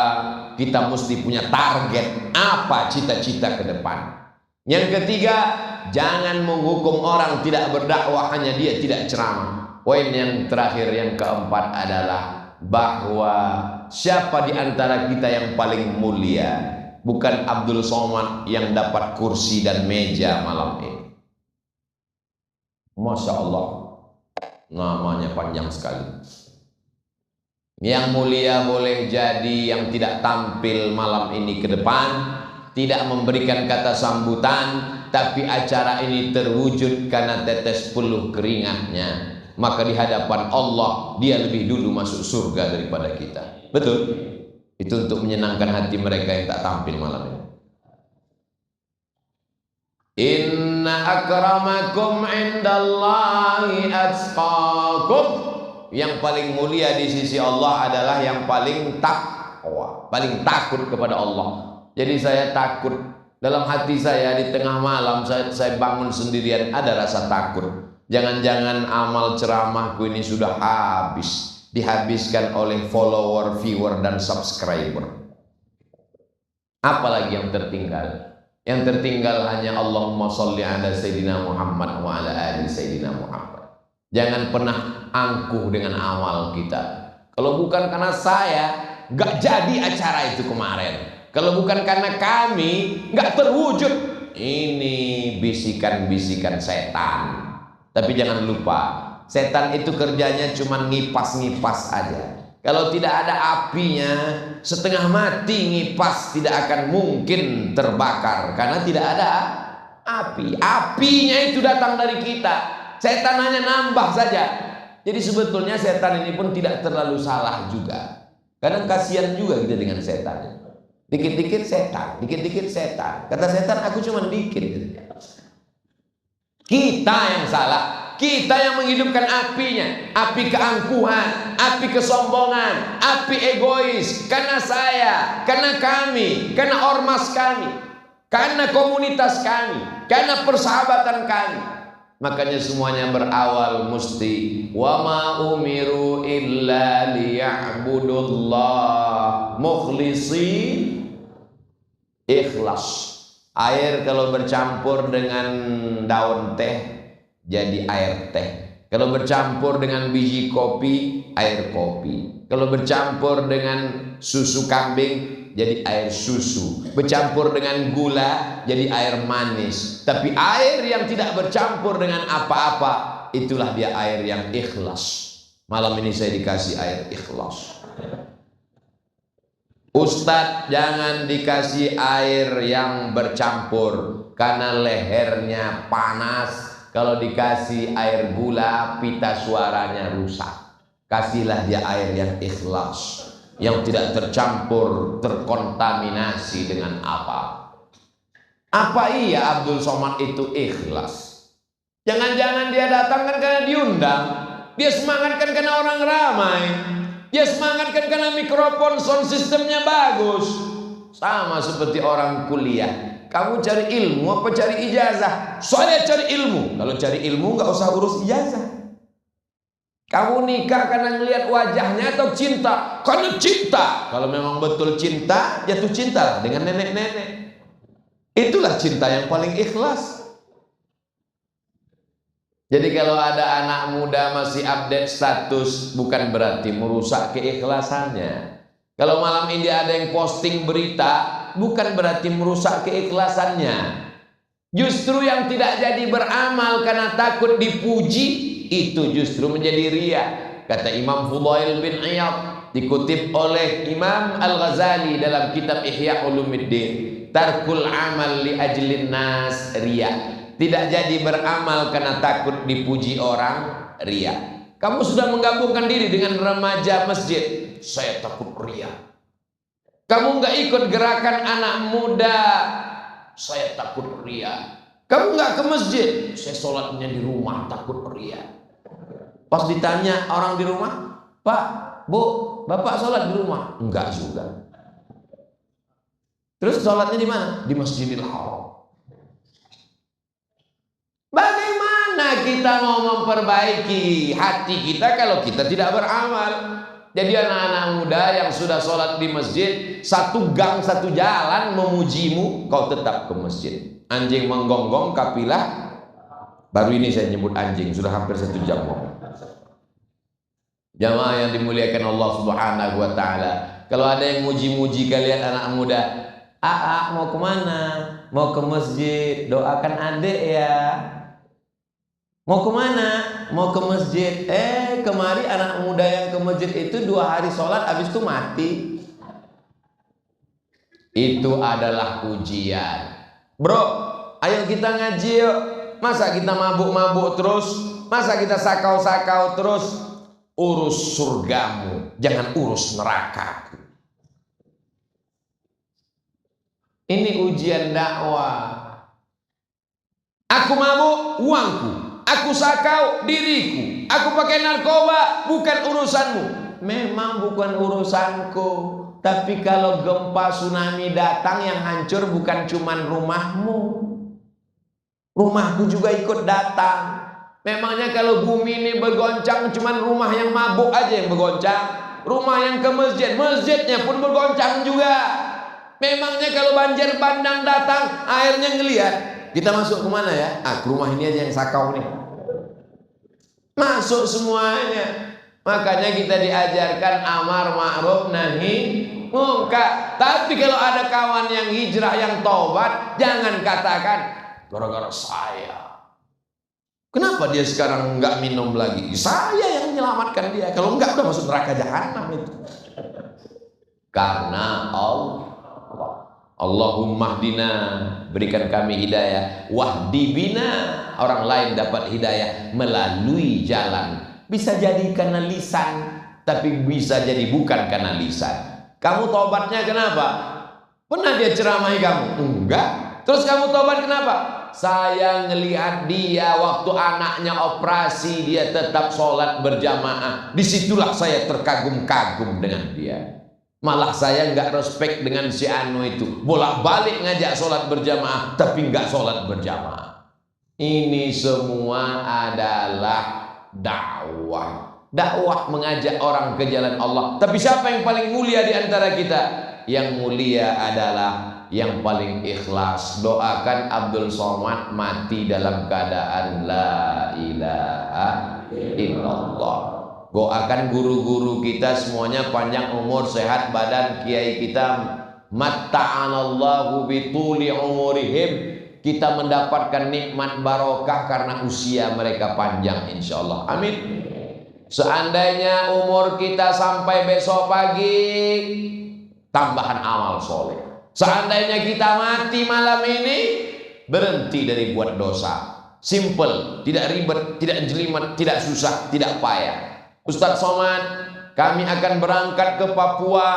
Speaker 1: kita mesti punya target apa cita-cita ke depan. Yang ketiga, jangan menghukum orang tidak berdakwah hanya dia tidak ceramah. Poin yang terakhir, yang keempat adalah bahwa siapa di antara kita yang paling mulia? Bukan Abdul Somad yang dapat kursi dan meja malam ini. Masya Allah, namanya panjang sekali. Yang mulia boleh jadi yang tidak tampil malam ini ke depan, tidak memberikan kata sambutan, tapi acara ini terwujud karena tetes peluh keringatnya. Maka di hadapan Allah dia lebih dulu masuk surga daripada kita. Betul? Itu untuk menyenangkan hati mereka yang tak tampil malam ini. Inna akramakum indallahi atqakum. Yang paling mulia di sisi Allah adalah yang paling takwa, paling takut kepada Allah. Jadi saya takut dalam hati saya, di tengah malam saya bangun sendirian, ada rasa takut. Jangan-jangan amal ceramahku ini sudah habis, dihabiskan oleh follower, viewer, dan subscriber. Apalagi yang tertinggal? Yang tertinggal hanya Allahumma sholli ala Sayyidina Muhammad wa ala ali Sayyidina Muhammad. Jangan pernah angkuh dengan amal kita. Kalau bukan karena saya, gak jadi acara itu kemarin. Kalau bukan karena kami, gak terwujud. Ini bisikan-bisikan setan. Tapi jangan lupa, setan itu kerjanya cuma ngipas-ngipas aja. Kalau tidak ada apinya, setengah mati ngipas tidak akan mungkin terbakar, karena tidak ada api. Apinya itu datang dari kita. Setan hanya nambah saja. Jadi sebetulnya setan ini pun tidak terlalu salah juga. Kadang kasihan juga kita dengan setan. Dikit-dikit setan, dikit-dikit setan. Kata setan, aku cuma dikit. Kita yang salah. Kita yang menghidupkan apinya. Api keangkuhan, api kesombongan, api egois. Karena saya, karena kami, karena ormas kami, karena komunitas kami, karena persahabatan kami. Makanya semuanya berawal mesti wa ma umiru illa liya'budullah mukhlisin, ikhlas. Air kalau bercampur dengan daun teh jadi air teh. Kalau bercampur dengan biji kopi, air kopi. Kalau bercampur dengan susu kambing, jadi air susu. Bercampur dengan gula, jadi air manis. Tapi air yang tidak bercampur dengan apa-apa, itulah dia air yang ikhlas. Malam ini saya dikasih air ikhlas. Ustadz, jangan dikasih air yang bercampur, karena lehernya panas. Kalau dikasih air gula, pita suaranya rusak. Kasihlah dia air yang ikhlas, yang tidak tercampur, terkontaminasi dengan apa. Apa iya Abdul Somad itu ikhlas? Jangan-jangan dia datang kan karena diundang. Dia semangat kan karena orang ramai. Dia semangat kan karena mikrofon sound sistemnya bagus. Sama seperti orang kuliah. Kamu cari ilmu apa cari ijazah? Saya cari ilmu. Kalau cari ilmu nggak usah urus ijazah. Kamu nikah karena ngelihat wajahnya atau cinta? Karena cinta. Kalau memang betul cinta, jatuh cinta dengan nenek-nenek. Itulah cinta yang paling ikhlas. Jadi kalau ada anak muda masih update status, bukan berarti merusak keikhlasannya. Kalau malam ini ada yang posting berita, bukan berarti merusak keikhlasannya. Justru yang tidak jadi beramal karena takut dipuji, itu justru menjadi riya. Kata Imam Fudail bin Iyad, dikutip oleh Imam Al-Ghazali dalam kitab Ihya Ulumuddin, tarkul amal li ajlin nas riya. Tidak jadi beramal karena takut dipuji orang, riya. Kamu sudah menggabungkan diri dengan remaja masjid, saya takut riya. Kamu nggak ikut gerakan anak muda, saya takut riya. Kamu nggak ke masjid, saya sholatnya di rumah, takut riya. Pas ditanya orang di rumah, Pak, Bu, Bapak sholat di rumah? Enggak juga. Terus sholatnya di mana? Di Masjidil Haram. Bagaimana kita mau memperbaiki hati kita kalau kita tidak beramal? Jadi anak-anak muda yang sudah sholat di masjid, satu gang satu jalan memujimu, kau tetap ke masjid. Anjing menggonggong kapilah. Baru ini saya nyebut anjing, sudah hampir 1 jam. Jamaah yang dimuliakan Allah Subhanahu wa Ta'ala, kalau ada yang muji-muji kalian anak muda, mau kemana? Mau ke masjid, doakan adik ya. Mau kemana? Mau ke masjid. Kemari anak muda yang ke masjid itu 2 hari sholat, habis itu mati. Itu adalah ujian. Bro, ayo kita ngaji yuk. Masa kita mabuk-mabuk terus? Masa kita sakau-sakau terus? Urus surgamu, jangan urus neraka. Ini ujian dakwah. Aku mabuk, uangku. Aku sakau, diriku. Aku pakai narkoba, bukan urusanmu. Memang bukan urusanku. Tapi kalau gempa tsunami datang, yang hancur bukan cuman rumahmu, rumahku juga ikut datang. Memangnya kalau bumi ini bergoncang, cuman rumah yang mabuk aja yang bergoncang? Rumah yang ke masjid, masjidnya pun bergoncang juga. Memangnya kalau banjir bandang datang, airnya ngelihat, kita masuk kemana ya? Ke rumah ini aja yang sakau nih. Masuk semuanya. Makanya kita diajarkan amar ma'ruf nahi munkar. Tapi kalau ada kawan yang hijrah, yang taubat, jangan katakan gara-gara saya. Kenapa dia sekarang nggak minum lagi? Saya yang menyelamatkan dia. Kalau enggak udah masuk neraka jahanam itu. Karena Allahumma hdina, berikan kami hidayah. Wahdi bina, orang lain dapat hidayah melalui jalan. Bisa jadi karena lisan, tapi bisa jadi bukan karena lisan. Kamu tobatnya kenapa? Pernah dia ceramahi kamu? Enggak. Terus kamu tobat kenapa? Saya ngelihat dia waktu anaknya operasi, dia tetap sholat berjamaah. Disitulah saya terkagum-kagum dengan dia. Malah saya nggak respect dengan si Anu itu. Bolak-balik ngajak sholat berjamaah, tapi nggak sholat berjamaah. Ini semua adalah dakwah. Dakwah mengajak orang ke jalan Allah. Tapi siapa yang paling mulia di antara kita? Yang mulia adalah yang paling ikhlas. Doakan Abdul Somad mati dalam keadaan la ilaha illallah. Doakan guru-guru kita semuanya panjang umur, sehat badan. Kiai kita matta'anallahu bituli umurihim, kita mendapatkan nikmat barokah karena usia mereka panjang insyaallah. Amin. Seandainya umur kita sampai besok pagi, tambahan amal soleh. Seandainya kita mati malam ini, berhenti dari buat dosa. Simple, tidak ribet, tidak jelimet, tidak susah, tidak payah. Ustadz Somad, kami akan berangkat ke Papua.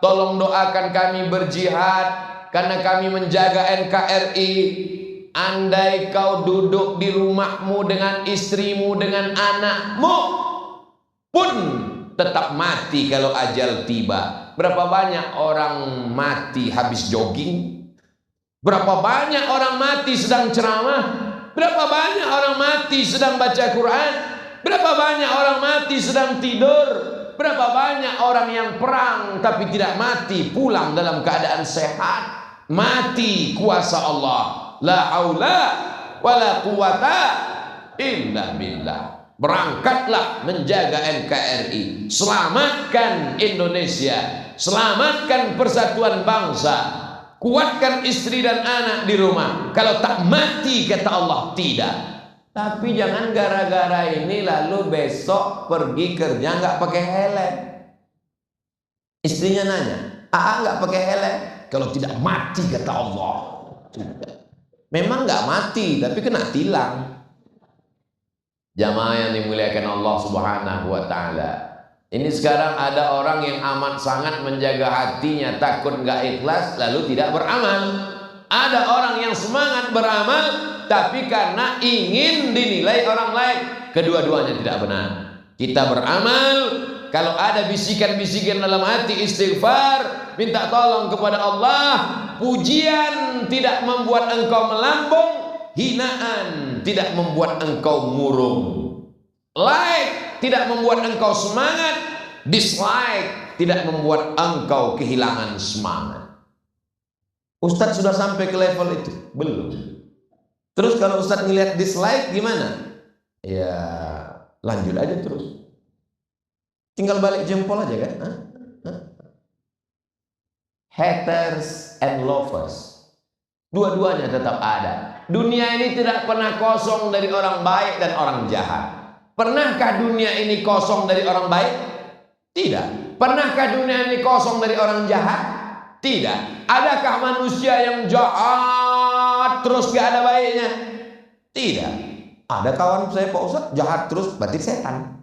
Speaker 1: Tolong doakan kami berjihad karena kami menjaga NKRI. Andai kau duduk di rumahmu dengan istrimu, dengan anakmu, pun tetap mati kalau ajal tiba. Berapa banyak orang mati habis jogging? Berapa banyak orang mati sedang ceramah? Berapa banyak orang mati sedang baca Quran? Berapa banyak orang mati sedang tidur? Berapa banyak orang yang perang tapi tidak mati, pulang dalam keadaan sehat? Mati kuasa Allah. La haula wala quwata illa billah. Berangkatlah menjaga NKRI. Selamatkan Indonesia. Selamatkan persatuan bangsa. kuatkan istri dan anak di rumah. Kalau tak mati, kata Allah, tidak. Tapi jangan gara-gara ini lalu besok pergi kerja nggak pakai helm. Istrinya nanya, nggak pakai helm? Kalau tidak mati, kata Allah. Memang nggak mati, tapi kena tilang. Jamaah yang dimuliakan Allah Subhanahu wa Ta'ala, ini sekarang ada orang yang amat sangat menjaga hatinya, takut nggak ikhlas lalu tidak beramal. Ada orang yang semangat beramal, tapi karena ingin dinilai orang lain, kedua-duanya tidak benar. Kita beramal, kalau ada bisikan-bisikan dalam hati, istighfar, minta tolong kepada Allah. Pujian tidak membuat engkau melambung, hinaan tidak membuat engkau murung. Like tidak membuat engkau semangat, dislike tidak membuat engkau kehilangan semangat. Ustadz sudah sampai ke level itu? Belum. Terus kalau Ustadz ngelihat dislike gimana? Ya lanjut aja terus. Tinggal balik jempol aja kan? Haters and lovers, dua-duanya tetap ada. Dunia ini tidak pernah kosong dari orang baik dan orang jahat. Pernahkah dunia ini kosong dari orang baik? Tidak. Pernahkah dunia ini kosong dari orang jahat? Tidak. Adakah manusia yang jahat terus gak ada baiknya? Tidak. Ada kawan saya Pak Ustadz jahat terus, berarti setan.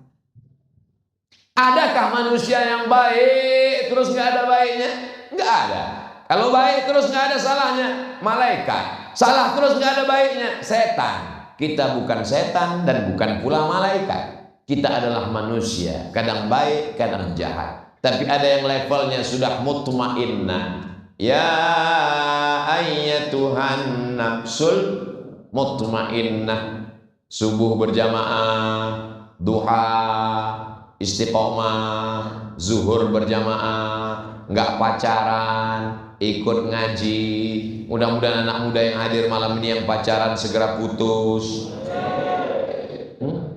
Speaker 1: Adakah manusia yang baik terus gak ada baiknya? Gak ada. Kalau baik terus gak ada salahnya, malaikat. Salah terus gak ada baiknya, setan. Kita bukan setan dan bukan pula malaikat. Kita adalah manusia, kadang baik, kadang jahat. Tapi ada yang levelnya sudah mutmainnah. Ya ayyatuhan nafsul mutmainnah. Subuh berjamaah, duha, istiqomah, zuhur berjamaah, nggak pacaran, ikut ngaji. Mudah-mudahan anak muda yang hadir malam ini yang pacaran segera putus.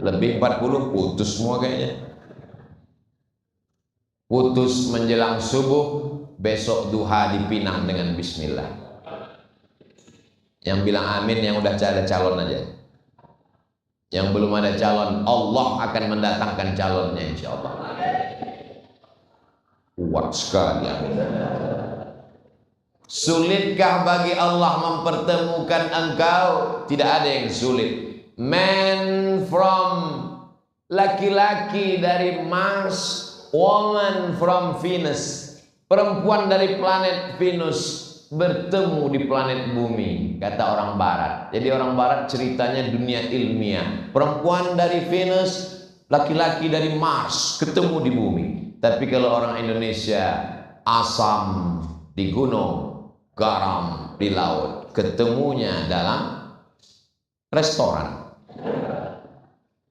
Speaker 1: Lebih 40 putus semua kayaknya. Putus menjelang subuh, besok duha dipinang dengan bismillah. Yang bilang amin yang udah ada calon aja. Yang belum ada calon, Allah akan mendatangkan calonnya insyaallah. Kuat sekali amin. Sulitkah bagi Allah mempertemukan engkau? Tidak ada yang sulit. Man from laki-laki dari Mars, woman from Venus, perempuan dari planet Venus bertemu di planet bumi, kata orang barat. Jadi orang barat ceritanya dunia ilmiah. Perempuan dari Venus, laki-laki dari Mars ketemu di bumi. Tapi kalau orang Indonesia, asam di gunung, garam di laut, ketemunya dalam restoran.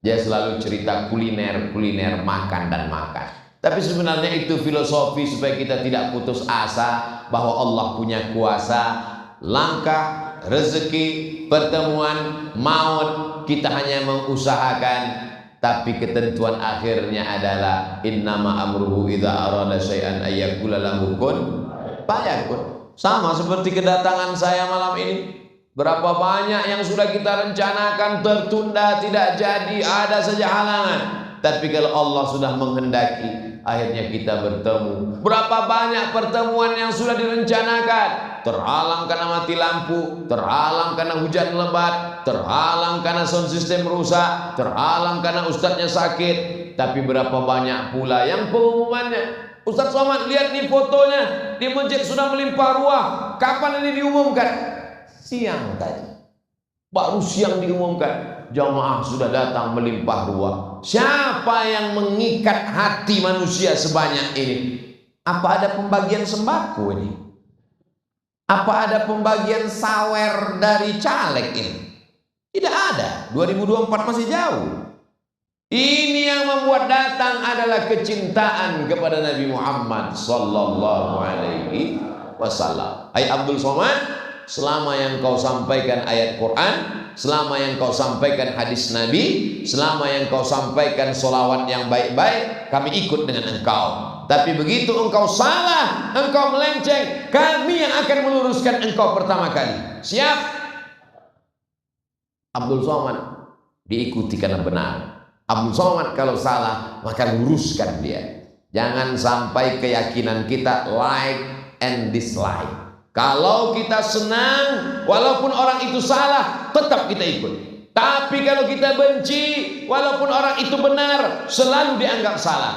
Speaker 1: Dia selalu cerita kuliner, makan dan makan. Tapi sebenarnya itu filosofi supaya kita tidak putus asa bahwa Allah punya kuasa. Langkah, rezeki, pertemuan, maut, kita hanya mengusahakan. Tapi ketentuan akhirnya adalah innama amruhu idza arada syai'an ayyaqula lahu kun fayakun. Sama seperti kedatangan saya malam ini. Berapa banyak yang sudah kita rencanakan tertunda, tidak jadi, ada saja halangan. Tapi kalau Allah sudah menghendaki, akhirnya kita bertemu. Berapa banyak pertemuan yang sudah direncanakan, terhalang karena mati lampu, terhalang karena hujan lebat, terhalang karena sound system rusak, terhalang karena ustadznya sakit. Tapi berapa banyak pula yang pengumumannya, Ustadz Somad lihat nih fotonya di masjid sudah melimpah ruah. Kapan ini diumumkan? Siang tadi, baru siang diumumkan, jamaah sudah datang melimpah ruah. Siapa yang mengikat hati manusia sebanyak ini? Apa ada pembagian sembako ini? Apa ada pembagian sawer dari caleg ini? Tidak ada. 2024 masih jauh. Ini yang membuat datang adalah kecintaan kepada Nabi Muhammad sallallahu alaihi wasallam. Hai Abdul Somad, selama yang kau sampaikan ayat Quran, selama yang kau sampaikan hadis Nabi, selama yang kau sampaikan solawat yang baik-baik, kami ikut dengan engkau. Tapi begitu engkau salah, engkau melenceng, kami yang akan meluruskan engkau pertama kali. Siap? Abdul Somad diikuti karena benar. Abdul Somad kalau salah, maka luruskan dia. Jangan sampai keyakinan kita like and dislike. Kalau kita senang, walaupun orang itu salah, tetap kita ikut. Tapi kalau kita benci, walaupun orang itu benar, selalu dianggap salah.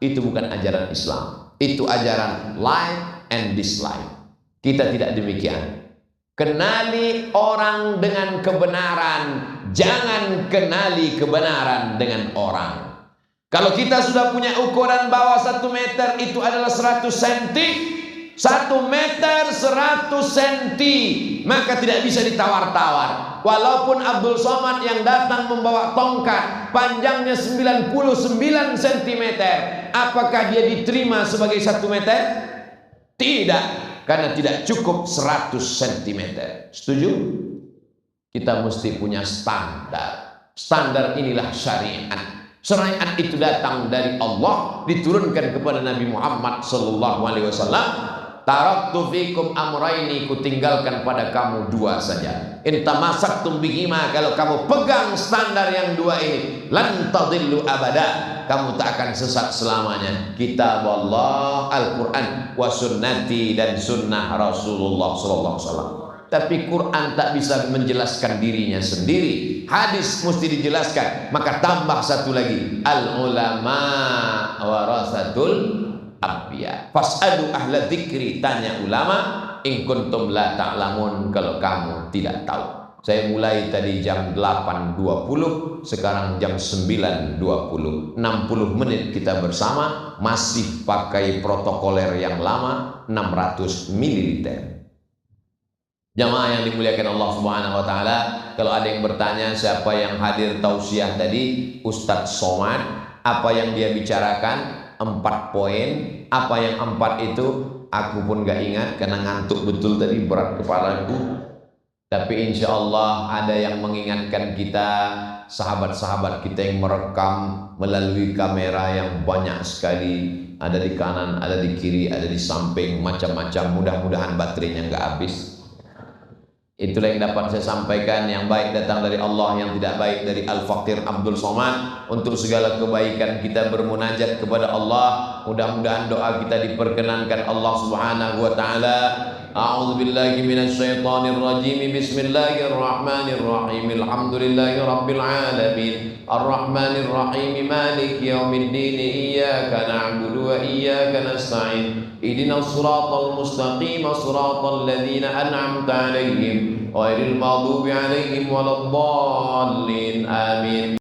Speaker 1: Itu bukan ajaran Islam. Itu ajaran like and dislike. Kita tidak demikian. Kenali orang dengan kebenaran, jangan kenali kebenaran dengan orang. Kalau kita sudah punya ukuran bahwa 1 meter itu adalah 100 cm, 1 meter 100 cm, maka tidak bisa ditawar-tawar. Walaupun Abdul Somad yang datang membawa tongkat panjangnya 99 cm, apakah dia diterima sebagai 1 meter? Tidak, karena tidak cukup 100 cm. Setuju? Kita mesti punya standar. Standar inilah syariat. Syariat itu datang dari Allah, diturunkan kepada Nabi Muhammad sallallahu alaihi wasallam. Taraktu fikum amraini, ku tinggalkan pada kamu 2 saja. In tamassaktum bihima, kalau kamu pegang standar yang 2 ini, lan tadillu abada, kamu tak akan sesat selamanya. Kitab Allah, Al-Quran, wa sunnati, dan sunnah Rasulullah sallallahu alaihi wasallam. Tapi Quran tak bisa menjelaskan dirinya sendiri, hadis mesti dijelaskan. Maka tambah satu lagi, al ulama warasatul anbiya. Fas'alu ahla dzikri, tanya ulama, in kuntum la ta'lamun, kalau kamu tidak tahu. Saya mulai tadi jam 8.20, sekarang jam 9.20, 60 menit kita bersama, masih pakai protokoler yang lama, 600 ml. Jamaah yang dimuliakan Allah Subhanahu wa taala, kalau ada yang bertanya siapa yang hadir tausiah tadi, Ustadz Somad, apa yang dia bicarakan? 4 poin. Apa yang 4 itu? Aku pun gak ingat karena ngantuk betul tadi, berat kepalaku. Tapi insya Allah ada yang mengingatkan kita, sahabat-sahabat kita yang merekam melalui kamera yang banyak sekali, ada di kanan, ada di kiri, ada di samping, macam-macam. Mudah-mudahan baterainya nggak habis. Itulah yang dapat saya sampaikan. Yang baik datang dari Allah, yang tidak baik dari Al-Faqir Abdul Somad. Untuk segala kebaikan kita bermunajat kepada Allah. Mudah-mudahan doa kita diperkenankan Allah Subhanahu wa taala. A'udzu billahi minasyaitonir rajim. Bismillahirrahmanirrahim. Alhamdulillahirabbil alamin. Arrahmanir rahim. Maliki yaumiddin. Iyyaka na'budu wa iyyaka nasta'in. Ihdinas siratal mustaqim, siratal ladzina an'amta 'alaihim ghairil maghdubi 'alaihim waladdallin. Amin.